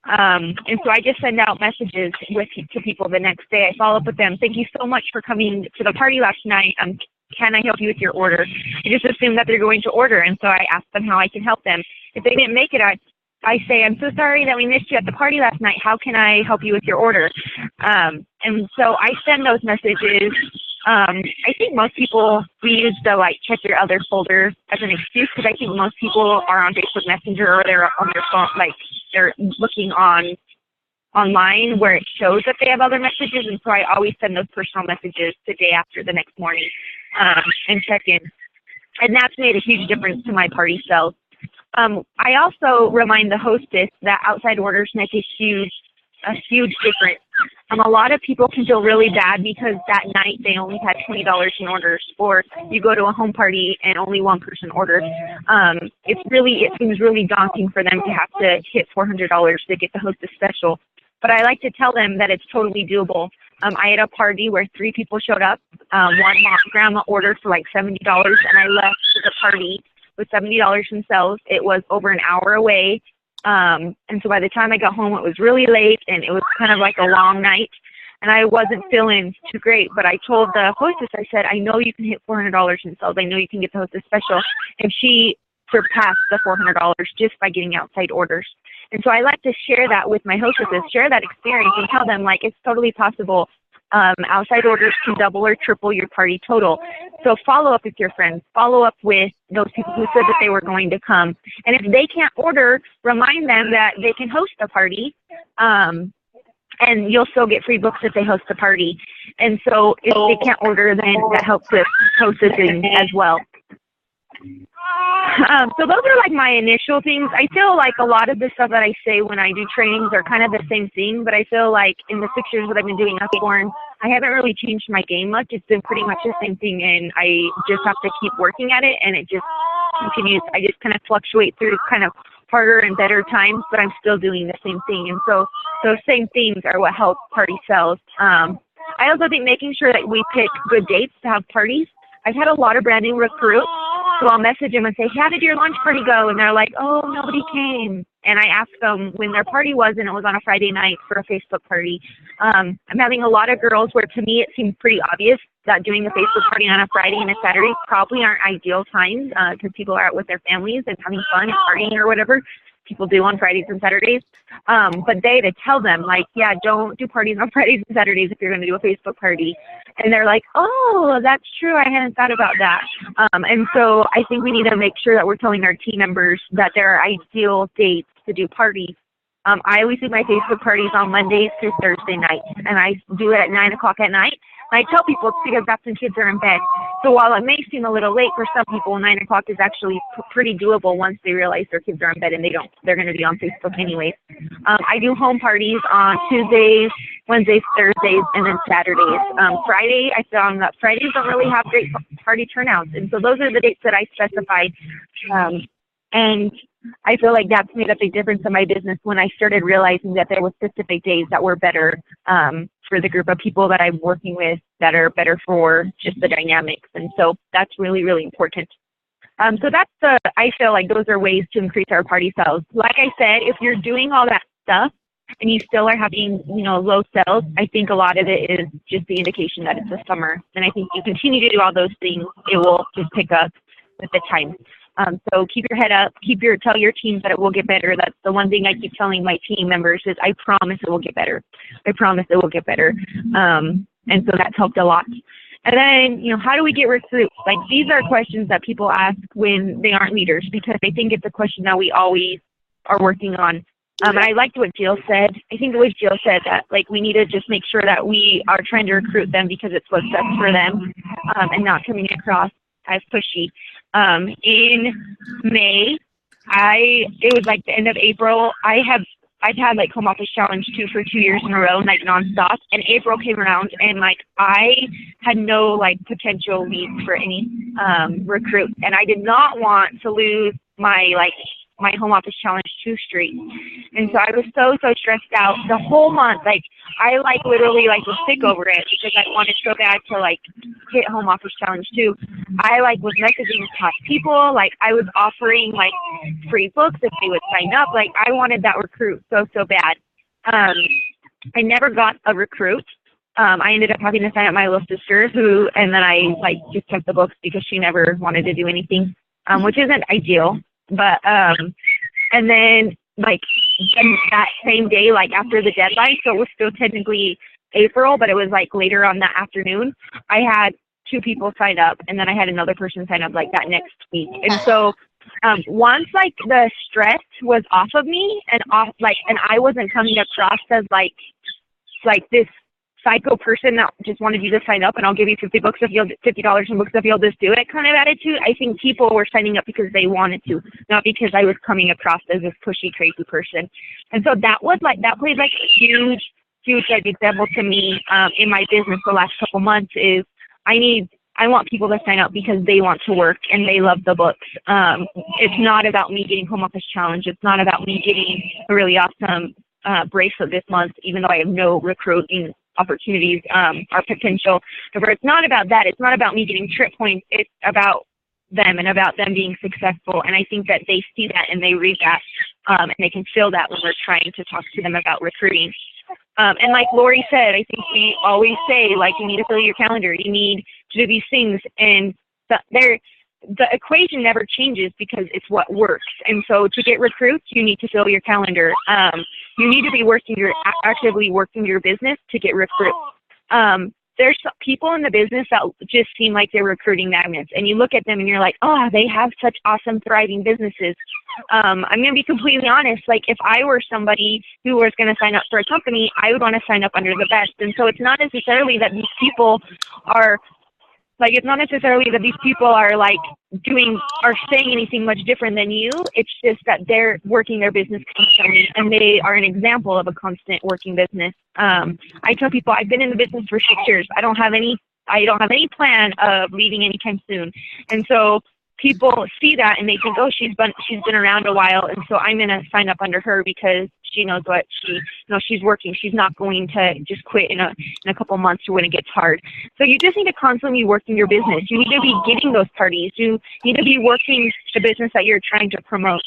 Speaker 4: And so I just send out messages to people the next day. I follow up with them. Thank you so much for coming to the party last night. Can I help you with your order? I just assume that they're going to order. And so I ask them how I can help them. If they didn't make it, I say, I'm so sorry that we missed you at the party last night. How can I help you with your order? And so I send those messages. I think most people, we use the check your other folder as an excuse because I think most people are on Facebook Messenger or they're on their phone, they're looking online where it shows that they have other messages. And so I always send those personal messages the day after the next morning and check in. And that's made a huge difference to my party sales. I also remind the hostess that outside orders make a huge difference. A lot of people can feel really bad because that night they only had $20 in orders, or you go to a home party and only 1 person ordered. It seems really daunting for them to have to hit $400 to get the hostess special. But I like to tell them that it's totally doable. I had a party where 3 people showed up. One grandma ordered for $70, and I left the party with $70 in sales. It was over an hour away. And so by the time I got home, it was really late and it was kind of a long night. and I wasn't feeling too great. But I told the hostess, I said, I know you can hit $400 in sales. I know you can get the hostess special. And she surpassed the $400 just by getting outside orders. And so I like to share that with my hostesses, share that experience, and tell them, like, it's totally possible. Outside orders can double or triple your party total. So follow up with your friends. Follow up with those people who said that they were going to come. And if they can't order, remind them that they can host a party. And you'll still get free books if they host a party. And so if they can't order, then that helps with hostessing as well. So those are like my initial things. I feel like a lot of the stuff that I say when I do trainings are kind of the same thing, but I feel like in the 6 years that I've been doing Upborn, I haven't really changed my game much. It's been pretty much the same thing, and I just have to keep working at it, and it just continues. I just kind of fluctuate through kind of harder and better times, but I'm still doing the same thing. And so those same themes are what help party sales. I also think making sure that we pick good dates to have parties. I've had a lot of brand new recruits, so I'll message them and say, how did your lunch party go? And they're like, oh, nobody came. And I asked them when their party was, and it was on a Friday night for a Facebook party. I'm having a lot of girls where, to me, it seems pretty obvious that doing a Facebook party on a Friday and a Saturday probably aren't ideal times because people are out with their families and having fun and partying or whatever people do on Fridays and Saturdays. But to tell them, like, yeah, don't do parties on Fridays and Saturdays if you're going to do a Facebook party. And they're like, oh, that's true. I hadn't thought about that. And so I think we need to make sure that we're telling our team members that there are ideal dates to do parties. I always do my Facebook parties on Mondays through Thursday nights, and I do it at 9 o'clock at night. And I tell people it's because that's when kids are in bed. So while it may seem a little late for some people, 9 o'clock is actually pretty doable once they realize their kids are in bed and they're going to be on Facebook anyways. I do home parties on Tuesdays, Wednesdays, Thursdays, and then Saturdays. Friday, I found that Fridays don't really have great party turnouts, and so those are the dates that I specified. And I feel like that's made a big difference in my business when I started realizing that there were specific days that were better for the group of people that I'm working with, that are better for just the dynamics. And so that's really, really important. So I feel like those are ways to increase our party sales. Like I said, if you're doing all that stuff and you still are having, low sales, I think a lot of it is just the indication that it's the summer. And I think you continue to do all those things, it will just pick up with the time. So keep your head up, tell your team that it will get better. That's the one thing I keep telling my team members is I promise it will get better. I promise it will get better. And so that's helped a lot. And then, how do we get recruits? Like, these are questions that people ask when they aren't leaders, because I think it's a question that we always are working on. And I liked what Jill said. I think the way Jill said that, like, we need to just make sure that we are trying to recruit them because it's what's best for them, and not coming across as pushy. In May, it was like the end of April. I've had like Home Office Challenge 2 for 2 years in a row, like nonstop. And April came around, and like I had no like potential leads for any recruits, and I did not want to lose my Home Office Challenge 2 streak. And so I was so stressed out the whole month. Like, I literally was sick over it because I wanted so bad to hit Home Office Challenge 2. I was messaging top people. Like, I was offering free books if they would sign up. Like, I wanted that recruit so bad. I never got a recruit. I ended up having to sign up my little sister and then I just kept the books because she never wanted to do anything, which isn't ideal. But and then that same day, after the deadline, so it was still technically April, but it was later on that afternoon, I had 2 people sign up, and then I had another person sign up that next week. And so once the stress was off of me and I wasn't coming across as this psycho person that just wanted you to sign up and I'll give you $50 in books if you'll just do it kind of attitude. I think people were signing up because they wanted to, not because I was coming across as this pushy, crazy person. And so that plays a huge example to me in my business the last couple months is I want people to sign up because they want to work and they love the books. It's not about me getting Home Office Challenge. It's not about me getting a really awesome bracelet this month, even though I have no recruiting opportunities or potential. But it's not about that. It's not about me getting trip points. It's about them and about them being successful. And I think that they see that and they read that and they can feel that when we're trying to talk to them about recruiting. And like Lori said, I think we always say, like, you need to fill your calendar. You need to do these things. And the equation never changes because it's what works. And so to get recruits, you need to fill your calendar. You need to be actively working your business to get recruits. There's people in the business that just seem like they're recruiting magnets, and you look at them and you're like, oh, they have such awesome, thriving businesses. I'm going to be completely honest. Like, if I were somebody who was going to sign up for a company, I would want to sign up under the best. And so it's not necessarily that these people are like saying anything much different than you. It's just that they're working their business constantly, and they are an example of a constant working business. I tell people I've been in the business for 6 years. I don't have any plan of leaving anytime soon. And so people see that and they think, oh, she's been around a while, and so I'm going to sign up under her because she knows what she's working. She's not going to just quit in a couple months or when it gets hard. So you just need to constantly be working your business. You need to be getting those parties. You need to be working the business that you're trying to promote.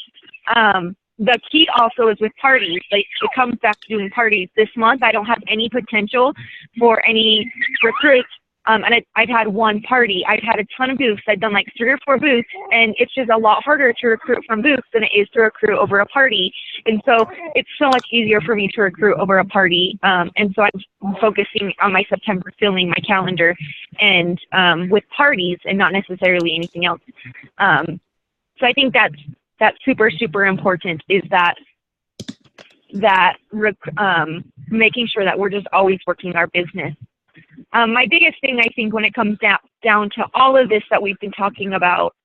Speaker 4: The key also is with parties. Like, it comes back to doing parties. This month, I don't have any potential for any recruits. And I've had one party. I've had a ton of booths. I've done like 3 or 4 booths, and it's just a lot harder to recruit from booths than it is to recruit over a party. And so it's so much easier for me to recruit over a party. And so I'm focusing on my September, filling my calendar and with parties and not necessarily anything else. So I think that's super, super important, is that making sure that we're just always working our business. My biggest thing, I think, when it comes down to all of this that we've been talking about,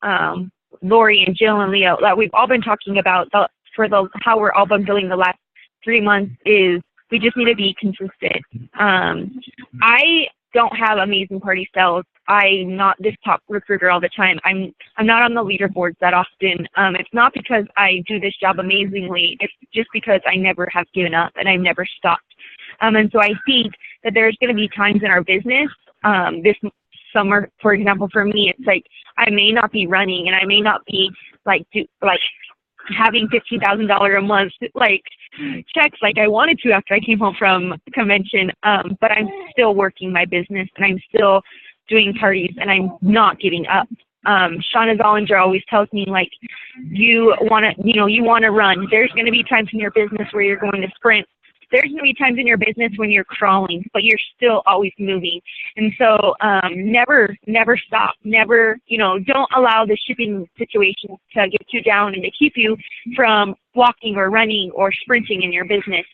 Speaker 4: Lori and Jill and Leo, that we've all been talking about how we're all been feeling the last 3 months, is we just need to be consistent. I don't have amazing party sales. I'm not this top recruiter all the time. I'm not on the leaderboards that often. It's not because I do this job amazingly. It's just because I never have given up and I've never stopped. And so I think that there's going to be times in our business, this summer, for example, for me, it's like I may not be running and I may not be like having $15,000 a month checks like I wanted to after I came home from convention, but I'm still working my business and I'm still doing parties and I'm not giving up. Shauna Zollinger always tells me, like, you want to run. There's going to be times in your business where you're going to sprint. There's going to be times in your business when you're crawling, but you're still always moving. And so never stop. Never, don't allow the shipping situation to get you down and to keep you from walking or running or sprinting in your business.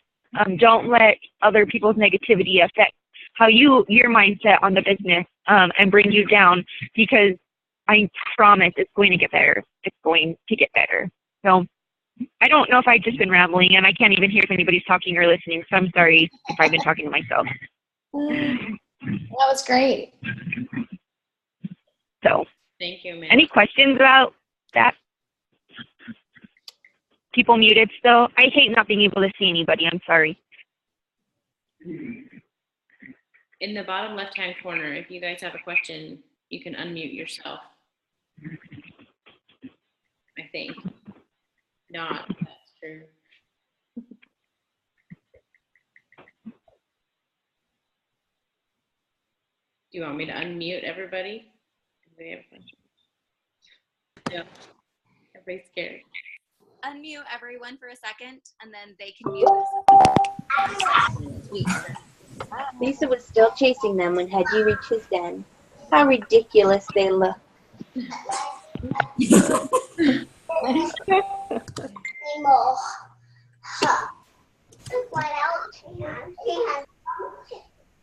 Speaker 4: Don't let other people's negativity affect your mindset on the business and bring you down, because I promise it's going to get better. It's going to get better. So I don't know if I've just been rambling, and I can't even hear if anybody's talking or listening, so I'm sorry if I've been talking to myself.
Speaker 1: That was great.
Speaker 4: So,
Speaker 2: thank you, ma'am.
Speaker 4: Any questions about that? People muted still? I hate not being able to see anybody. I'm sorry.
Speaker 2: In the bottom left-hand corner, if you guys have a question, you can unmute yourself. I think. Not, that's true. Do you want me to unmute everybody? Everybody have a question? Yeah. Everybody's scared.
Speaker 3: Unmute everyone for a second, and then they can mute themselves.
Speaker 5: Lisa was still chasing them when Hedgie reached his den. How ridiculous they look.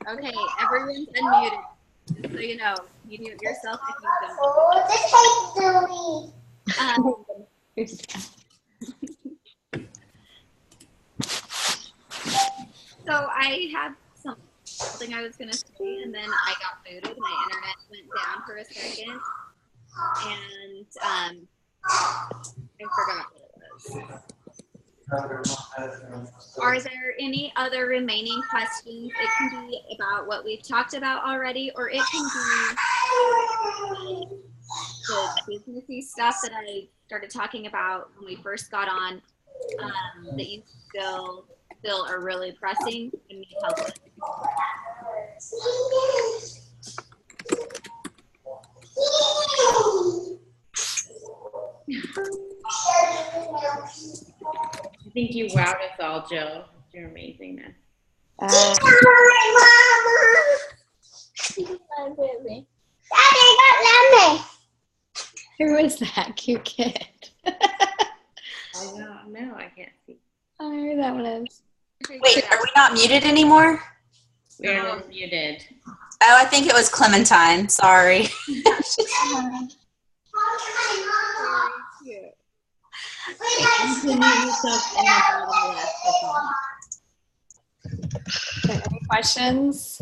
Speaker 3: Okay, everyone's unmuted. Just so you know, you mute yourself if you So I had something I was going to say, and then I got booted. My internet went down for a second, and I forgot what it was. Are there any other remaining questions? It can be about what we've talked about already, or it can be the businessy stuff that I started talking about when we first got on, that you still still are really pressing and need help with.
Speaker 2: I think you wowed us all, Jill. You're amazingness.
Speaker 1: Who is that cute kid?
Speaker 2: I don't know. I can't see.
Speaker 1: I don't know who that one is.
Speaker 6: Wait, are we not muted anymore?
Speaker 2: We're not muted.
Speaker 6: Oh, I think it was Clementine. Sorry.
Speaker 1: Any questions?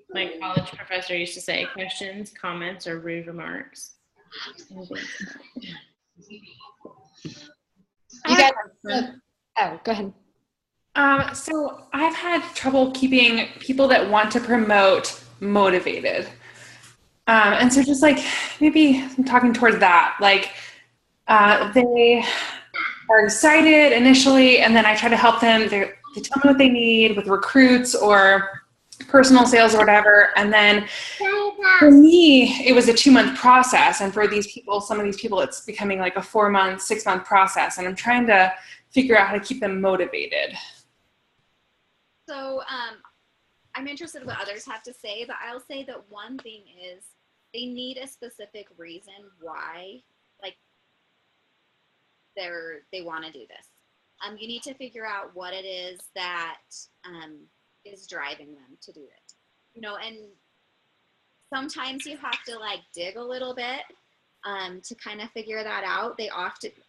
Speaker 2: My college professor used to say, questions, comments, or rude remarks.
Speaker 1: You guys, oh, go ahead.
Speaker 7: So I've had trouble keeping people that want to promote motivated. And so just like, maybe I'm talking towards that, like they are excited initially, and then I try to help them. They tell me what they need with recruits or personal sales or whatever. And then for me, it was a 2-month process. And for these people, some of these people, it's becoming like a 4-month, 6-month process. And I'm trying to figure out how to keep them motivated.
Speaker 3: So I'm interested in what others have to say, but I'll say that one thing is they need a specific reason why, like, they want to do this. You need to figure out what it is that is driving them to do it. You know, and sometimes you have to like dig a little bit to kind of figure that out.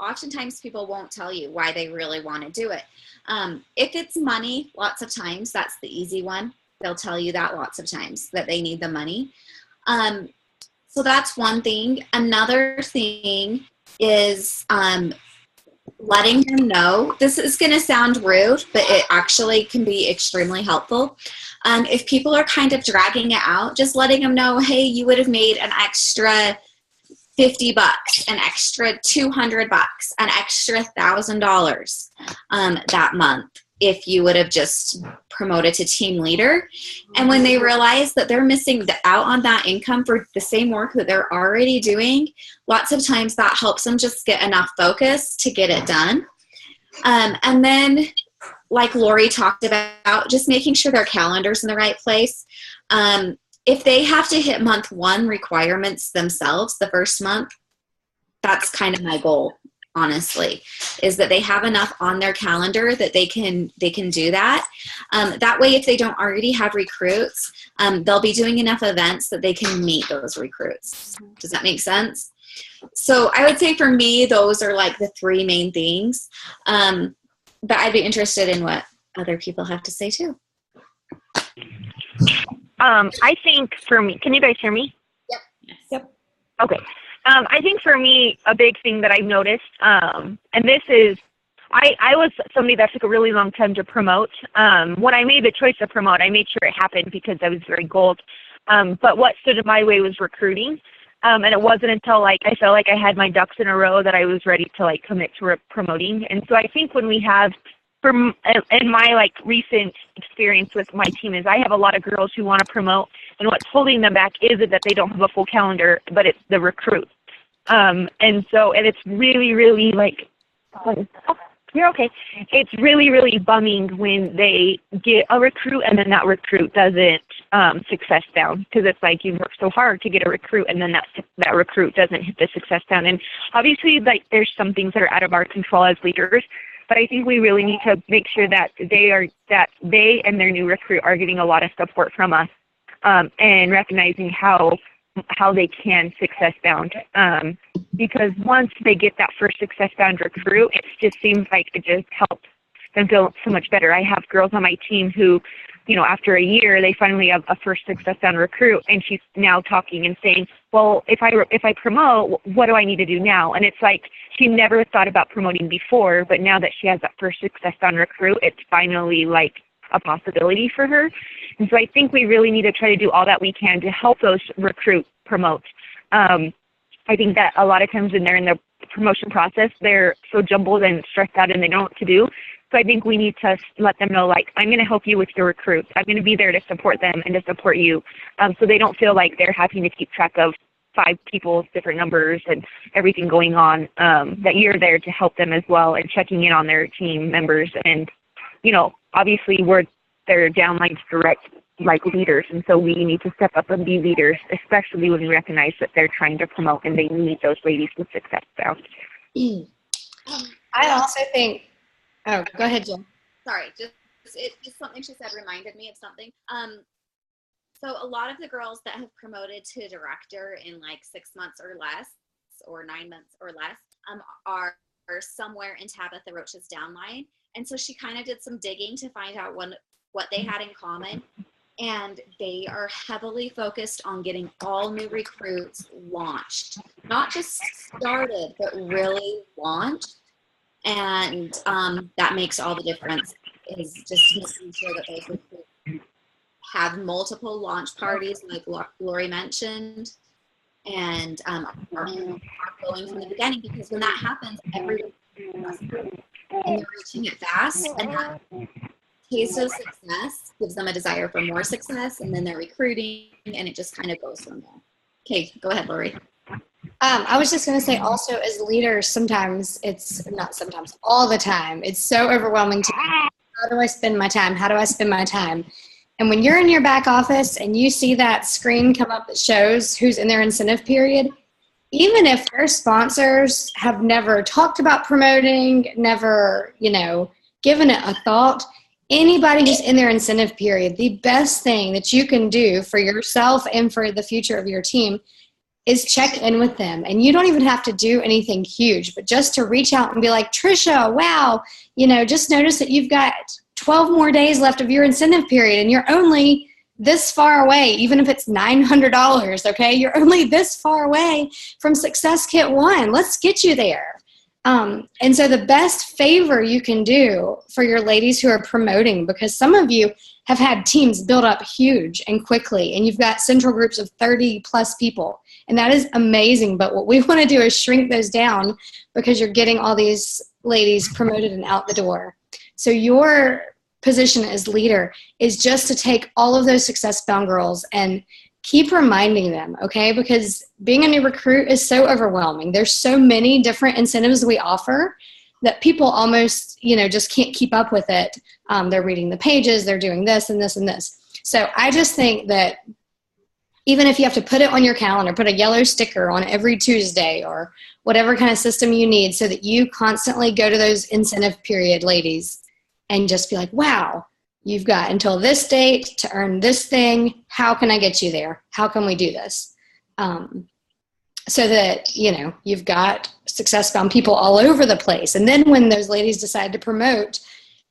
Speaker 3: Oftentimes people won't tell you why they really want to do it. If it's money, lots of times that's the easy one. They'll tell you that lots of times that they need the money. So that's one thing. Another thing is letting them know. This is going to sound rude, but it actually can be extremely helpful. If people are kind of dragging it out, just letting them know, hey, you would have made an extra $50, an extra $200, an extra $1,000 that month if you would have just promoted to team leader. And when they realize that they're missing out on that income for the same work that they're already doing, lots of times that helps them just get enough focus to get it done. And then, like Lori talked about, just making sure their calendar's in the right place. If they have to hit month 1 requirements themselves the first month, that's kind of my goal, honestly, is that they have enough on their calendar that they can do that. That way, if they don't already have recruits, they'll be doing enough events that they can meet those recruits. Does that make sense? So I would say for me, those are like the 3 main things. But I'd be interested in what other people have to say too.
Speaker 4: I think for me, can you guys hear me?
Speaker 1: Yep.
Speaker 4: Okay. I think for me, a big thing that I've noticed, and this is, I was somebody that took a really long time to promote. When I made the choice to promote, I made sure it happened because I was very gold. But what stood in my way was recruiting. And it wasn't until like I felt like I had my ducks in a row that I was ready to like commit to promoting. And so I think when we have, in my like recent experience with my team, is I have a lot of girls who want to promote, and what's holding them back isn't that they don't have a full calendar, but it's the recruit. And it's really, really like, you're okay. It's really, really bumming when they get a recruit and then that recruit doesn't success down, because it's like you work so hard to get a recruit and then that recruit doesn't hit the success down. And obviously, like, there's some things that are out of our control as leaders, but I think we really need to make sure that they and their new recruit are getting a lot of support from us, and recognizing how they can success bound. Because once they get that first success bound recruit, it just seems like it just helps them feel so much better. I have girls on my team who, you know, after a year, they finally have a first success bound recruit, and she's now talking and saying, well, if I promote, what do I need to do now? And it's like she never thought about promoting before, but now that she has that first success bound recruit, it's finally like a possibility for her. And so I think we really need to try to do all that we can to help those recruits promote. I think that a lot of times when they're in the promotion process, they're so jumbled and stressed out and they don't know what to do. So I think we need to let them know, like, I'm going to help you with your recruits. I'm going to be there to support them and to support you, so they don't feel like they're having to keep track of 5 people's different numbers and everything going on, that you're there to help them as well and checking in on their team members. And, you know, obviously we're their downline direct, like, leaders, and so we need to step up and be leaders, especially when we recognize that they're trying to promote and they need those ladies with success bound.
Speaker 1: I also think, oh, go ahead, Jill.
Speaker 3: Sorry, just something she said reminded me of something. So a lot of the girls that have promoted to director in like 6 months or less, or 9 months or less, are somewhere in Tabitha Roach's downline. And so she kind of did some digging to find out what they had in common. And they are heavily focused on getting all new recruits launched. Not just started, but really launched. And that makes all the difference, is just making sure that those recruits have multiple launch parties, like Lori mentioned, and are going from the beginning, because when that happens, everyone and they're reaching it fast, and that taste of success gives them a desire for more success, and then they're recruiting, and it just kind of goes from there. Okay, go ahead, Lori.
Speaker 1: I was just going to say also, as leaders, sometimes it's not sometimes, all the time, it's so overwhelming to how do I spend my time? How do I spend my time? And when you're in your back office and you see that screen come up that shows who's in their incentive period, even if their sponsors have never talked about promoting, never, given it a thought, anybody who's in their incentive period, the best thing that you can do for yourself and for the future of your team is check in with them. And you don't even have to do anything huge, but just to reach out and be like, Trisha, wow, just notice that you've got 12 more days left of your incentive period and you're only this far away, even if it's $900, okay? You're only this far away from Success Kit 1. Let's get you there. And so the best favor you can do for your ladies who are promoting, because some of you have had teams build up huge and quickly, and you've got central groups of 30 plus people, and that is amazing. But what we want to do is shrink those down, because you're getting all these ladies promoted and out the door. So your position as leader is just to take all of those success-bound girls and keep reminding them, okay? Because being a new recruit is so overwhelming. There's so many different incentives we offer that people almost, just can't keep up with it. They're reading the pages, they're doing this and this and this. So I just think that even if you have to put it on your calendar, put a yellow sticker on every Tuesday or whatever kind of system you need, so that you constantly go to those incentive period ladies and just be like, wow, you've got until this date to earn this thing. How can I get you there? How can we do this? So that, you've got success-bound people all over the place. And then when those ladies decide to promote,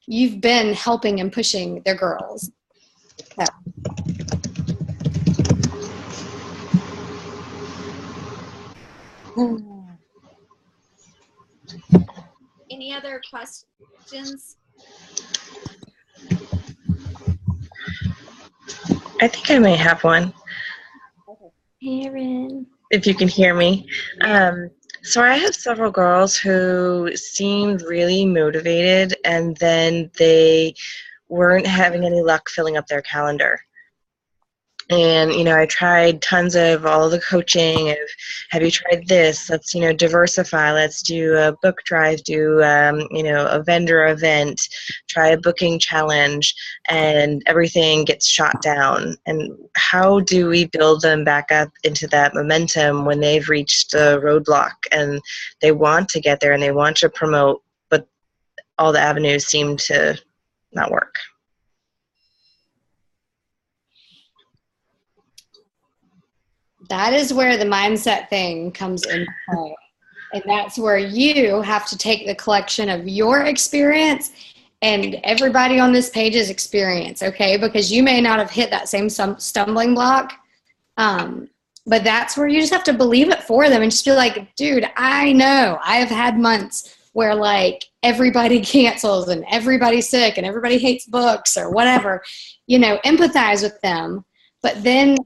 Speaker 1: you've been helping and pushing their girls. So.
Speaker 3: Any other questions?
Speaker 8: I think I may have one.
Speaker 1: Aaron.
Speaker 8: If you can hear me. So I have several girls who seemed really motivated, and then they weren't having any luck filling up their calendar. And, I tried tons of all the coaching of, have you tried this? Let's, diversify. Let's do a book drive, do, a vendor event, try a booking challenge, and everything gets shot down. And how do we build them back up into that momentum when they've reached the roadblock and they want to get there and they want to promote, but all the avenues seem to not work?
Speaker 1: That is where the mindset thing comes into play. And that's where you have to take the collection of your experience and everybody on this page's experience, okay? Because you may not have hit that same stumbling block, but that's where you just have to believe it for them and just be like, dude, I know I've had months where everybody cancels and everybody's sick and everybody hates books or whatever, empathize with them. But then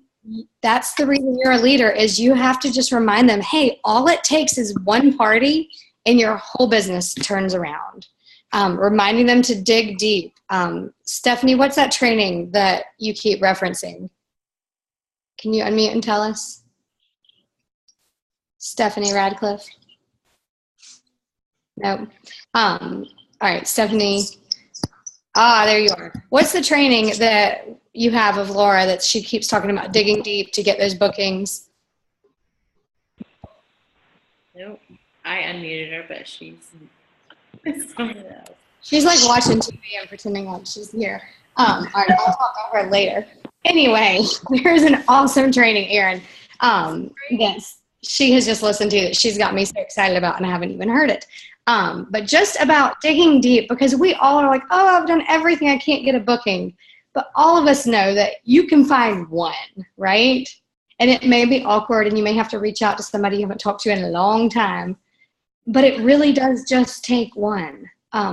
Speaker 1: that's the reason you're a leader, is you have to just remind them, hey, all it takes is one party and your whole business turns around. Reminding them to dig deep. Stephanie, what's that training that you keep referencing? Can you unmute and tell us? Stephanie Radcliffe? No. All right, Stephanie. There you are. What's the training that you have of Laura that she keeps talking about, digging deep to get those bookings?
Speaker 2: Nope. I unmuted her, but she's
Speaker 1: She's like watching TV and pretending like she's here. All right, I'll talk about her later. Anyway, there's an awesome training, Erin. Yes, she has just listened to that she's got me so excited about, and I haven't even heard it. But just about digging deep, because we all are like, oh, I've done everything, I can't get a booking. But all of us know that you can find one, right? And it may be awkward, and you may have to reach out to somebody you haven't talked to in a long time. But it really does just take one.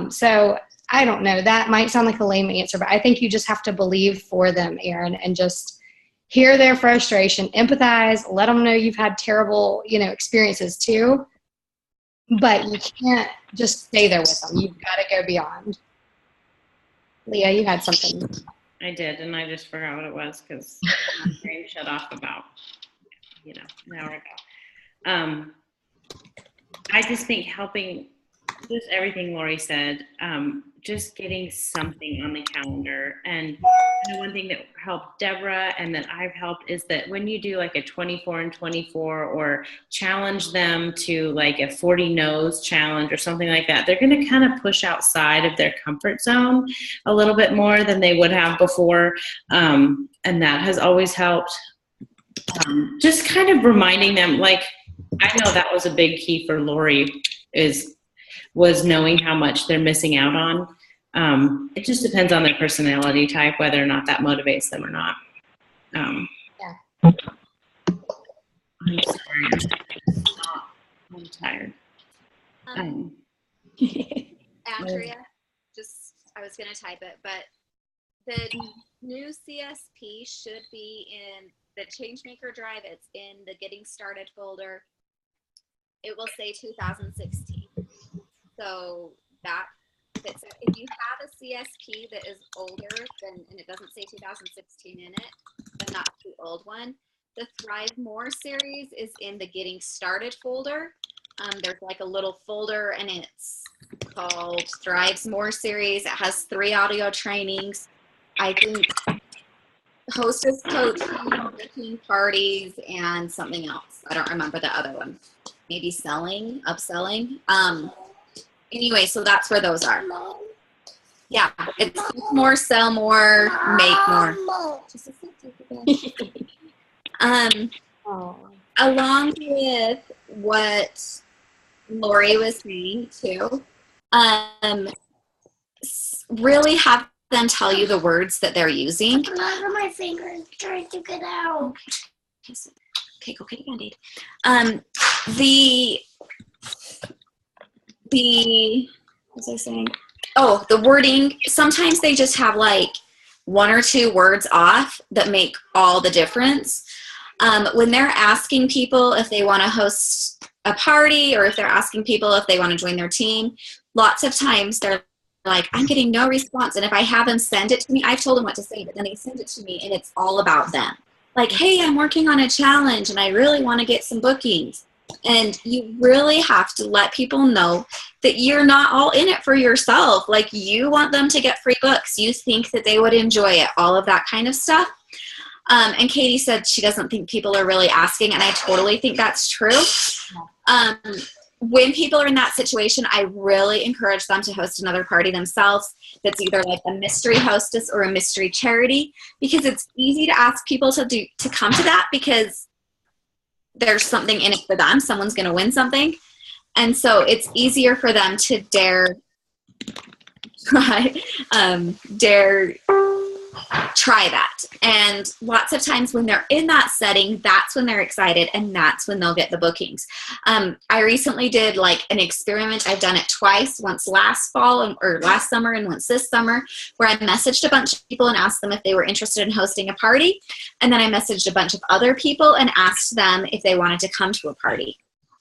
Speaker 1: So I don't know. That might sound like a lame answer, but I think you just have to believe for them, Erin, and just hear their frustration, empathize, let them know you've had terrible, experiences too. But you can't just stay there with them. You've got to go beyond. Leah, you had something.
Speaker 2: I did, and I just forgot what it was because my brain shut off about, an hour ago. I just think helping, just everything Lori said, just getting something on the calendar. And one thing that helped Deborah and that I've helped is that when you do like a 24 and 24 or challenge them to like a 40 no's challenge or something like that, they're going to kind of push outside of their comfort zone a little bit more than they would have before. And that has always helped. Just kind of reminding them, like, I know that was a big key for Lori was knowing how much they're missing out on. It just depends on their personality type, whether or not that motivates them or not. I'm sorry. I'm tired.
Speaker 3: Andrea, I was going to type it, but the new CSP should be in the Changemaker Drive. It's in the Getting Started folder. It will say 2016. So that fits it. If you have a CSP that is older and it doesn't say 2016 in it, but not the old one, the Thrive More series is in the Getting Started folder. There's like a little folder and it's called Thrive More series. It has 3 audio trainings. I think hostess coaching, baking parties, and something else. I don't remember the other one. Maybe upselling. Anyway, so that's where those are. Yeah, it's more, sell more, make more. Along with what Lori was saying too, really have them tell you the words that they're using.
Speaker 9: My fingers trying to get out.
Speaker 3: Okay, go get a Band-Aid. What was I saying? Oh, the wording. Sometimes they just have like 1 or 2 words off that make all the difference. When they're asking people if they want to host a party or if they're asking people if they want to join their team, lots of times they're like, I'm getting no response. And if I have them send it to me, I've told them what to say, but then they send it to me and it's all about them. Like, hey, I'm working on a challenge and I really want to get some bookings. And you really have to let people know that you're not all in it for yourself. Like, you want them to get free books. You think that they would enjoy it, all of that kind of stuff. And Katie said she doesn't think people are really asking, and I totally think that's true. When people are in that situation, I really encourage them to host another party themselves that's either like a mystery hostess or a mystery charity, because it's easy to ask people to come to that because there's something in it for them. Someone's going to win something. And so it's easier for them to dare try that. And lots of times when they're in that setting, that's when they're excited and that's when they'll get the bookings. I recently did like an experiment. I've done it twice, once last fall or last summer and once this summer, where I messaged a bunch of people and asked them if they were interested in hosting a party. And then I messaged a bunch of other people and asked them if they wanted to come to a party.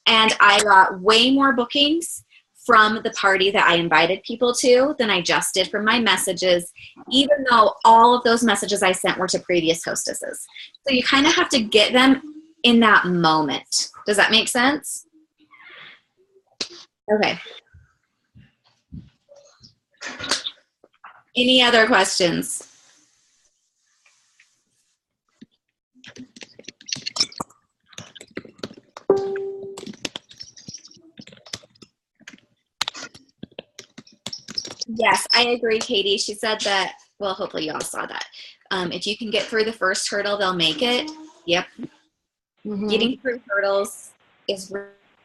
Speaker 3: And I got way more bookings from the party that I invited people to than I just did from my messages, even though all of those messages I sent were to previous hostesses. So you kind of have to get them in that moment. Does that make sense? Okay. Any other questions? Yes, I agree, Katie. She said that, well, hopefully you all saw that. If you can get through the first hurdle, they'll make it. Yep. Mm-hmm. Getting through hurdles is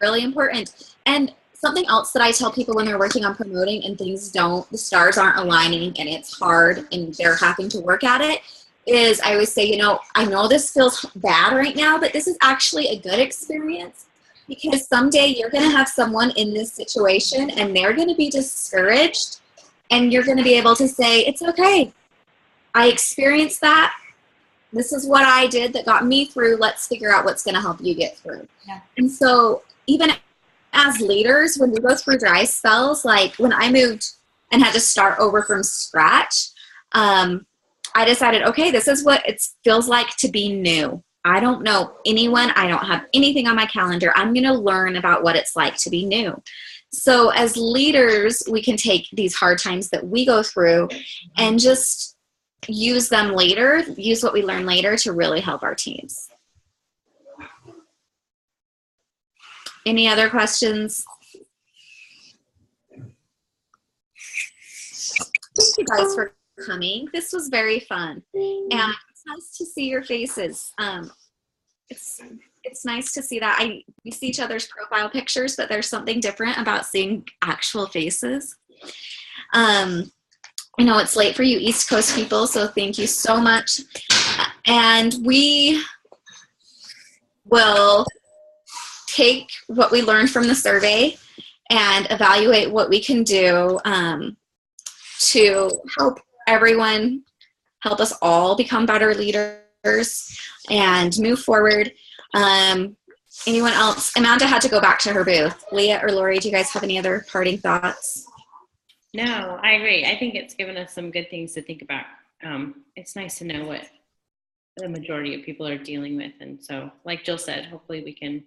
Speaker 3: really important. And something else that I tell people when they're working on promoting and the stars aren't aligning and it's hard and they're having to work at it, is I always say, I know this feels bad right now, but this is actually a good experience. Because someday you're going to have someone in this situation and they're going to be discouraged, and you're going to be able to say, it's okay. I experienced that. This is what I did that got me through. Let's figure out what's going to help you get through. Yeah. And so even as leaders, when we go through dry spells, like when I moved and had to start over from scratch, I decided, okay, this is what it feels like to be new. I don't know anyone. I don't have anything on my calendar. I'm going to learn about what it's like to be new. So as leaders, we can take these hard times that we go through and just use them later, use what we learn later to really help our teams. Any other questions? Thank you guys for coming. This was very fun. And it's nice to see your faces. It's nice to see that. We see each other's profile pictures, but there's something different about seeing actual faces. I know it's late for you East Coast people, so thank you so much. And we will take what we learned from the survey and evaluate what we can do to help everyone, help us all become better leaders and move forward. Anyone else? Amanda had to go back to her booth. Leah or Lori, do you guys have any other parting thoughts?
Speaker 2: No, I agree. I think it's given us some good things to think about. It's nice to know what the majority of people are dealing with. And so, like Jill said, hopefully we can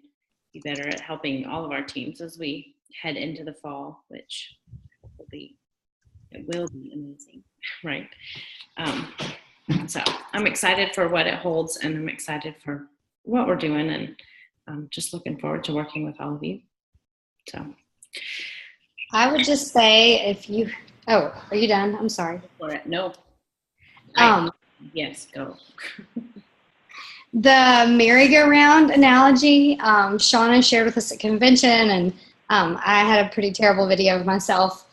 Speaker 2: be better at helping all of our teams as we head into the fall, which hopefully it will be amazing, right? So I'm excited for what it holds, and I'm excited for what we're doing, and I'm just looking forward to working with all of you. So
Speaker 1: I would just say are you done? I'm sorry.
Speaker 2: For it. No. Yes, go.
Speaker 1: The merry-go-round analogy, Shauna shared with us at convention, and I had a pretty terrible video of myself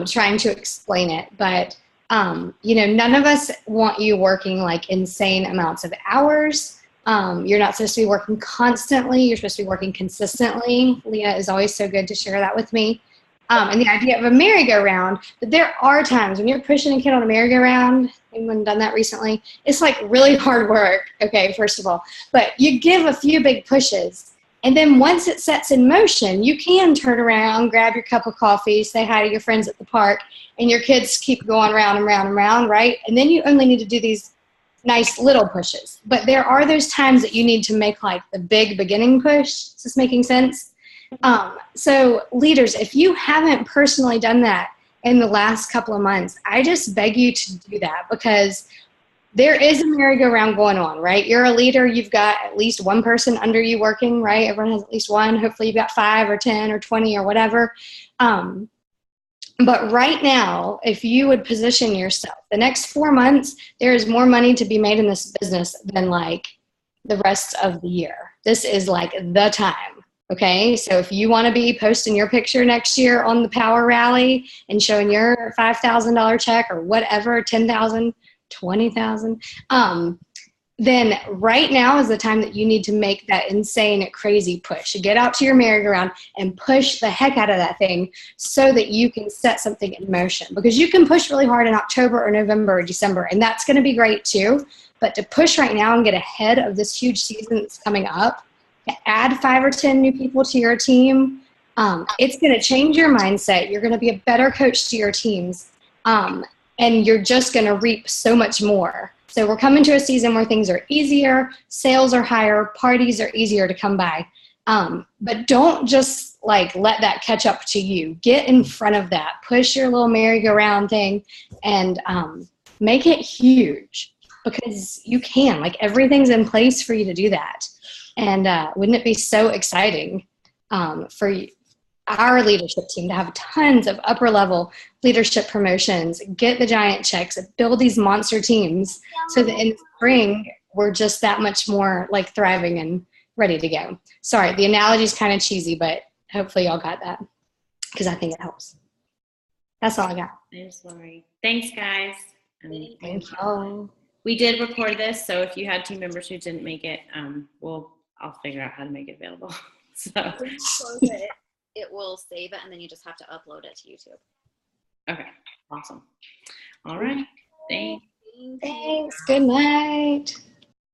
Speaker 1: trying to explain it. But, none of us want you working like insane amounts of hours. You're not supposed to be working constantly. You're supposed to be working consistently. Leah is always so good to share that with me. And the idea of a merry-go-round, but there are times when you're pushing a kid on a merry-go-round, anyone done that recently? It's like really hard work, okay, first of all. But you give a few big pushes, and then once it sets in motion, you can turn around, grab your cup of coffee, say hi to your friends at the park, and your kids keep going round and round and round, right? And then you only need to do these nice little pushes. But there are those times that you need to make like the big beginning push. Is this making sense? So leaders, if you haven't personally done that in the last couple of months, I just beg you to do that, because there is a merry-go-round going on, right? You're a leader. You've got at least one person under you working, right? Everyone has at least one. Hopefully you've got 5 or 10 or 20 or whatever. But right now, if you would position yourself, the next 4 months, there is more money to be made in this business than like the rest of the year. This is like the time. Okay, so if you want to be posting your picture next year on the Power Rally and showing your $5,000 check or whatever, $10,000 20,000, then right now is the time that you need to make that insane, crazy push. Get out to your merry-go-round and push the heck out of that thing so that you can set something in motion. Because you can push really hard in October or November or December, and that's going to be great too. But to push right now and get ahead of this huge season that's coming up, to add 5 or 10 new people to your team, it's going to change your mindset. You're going to be a better coach to your teams, and you're just going to reap so much more. So we're coming to a season where things are easier, sales are higher, parties are easier to come by. But don't just let that catch up to you. Get in front of that. Push your little merry-go-round thing and make it huge, because you can. Everything's in place for you to do that. And wouldn't it be so exciting for our leadership team to have tons of upper level leadership promotions, get the giant checks, build these monster teams so that in the spring we're just that much more thriving and ready to go. Sorry, the analogy is kind of cheesy, but hopefully y'all got that, because I think it helps. That's all I got.
Speaker 2: Thanks, Lori. Thanks, guys.
Speaker 1: Thank you.
Speaker 2: We did record this, so if you had team members who didn't make it, I'll figure out how to make it available. So
Speaker 3: When you close it, it will save it, and then you just have to upload it to YouTube.
Speaker 2: okay, awesome. All right. Thanks.
Speaker 1: Thanks. Good night.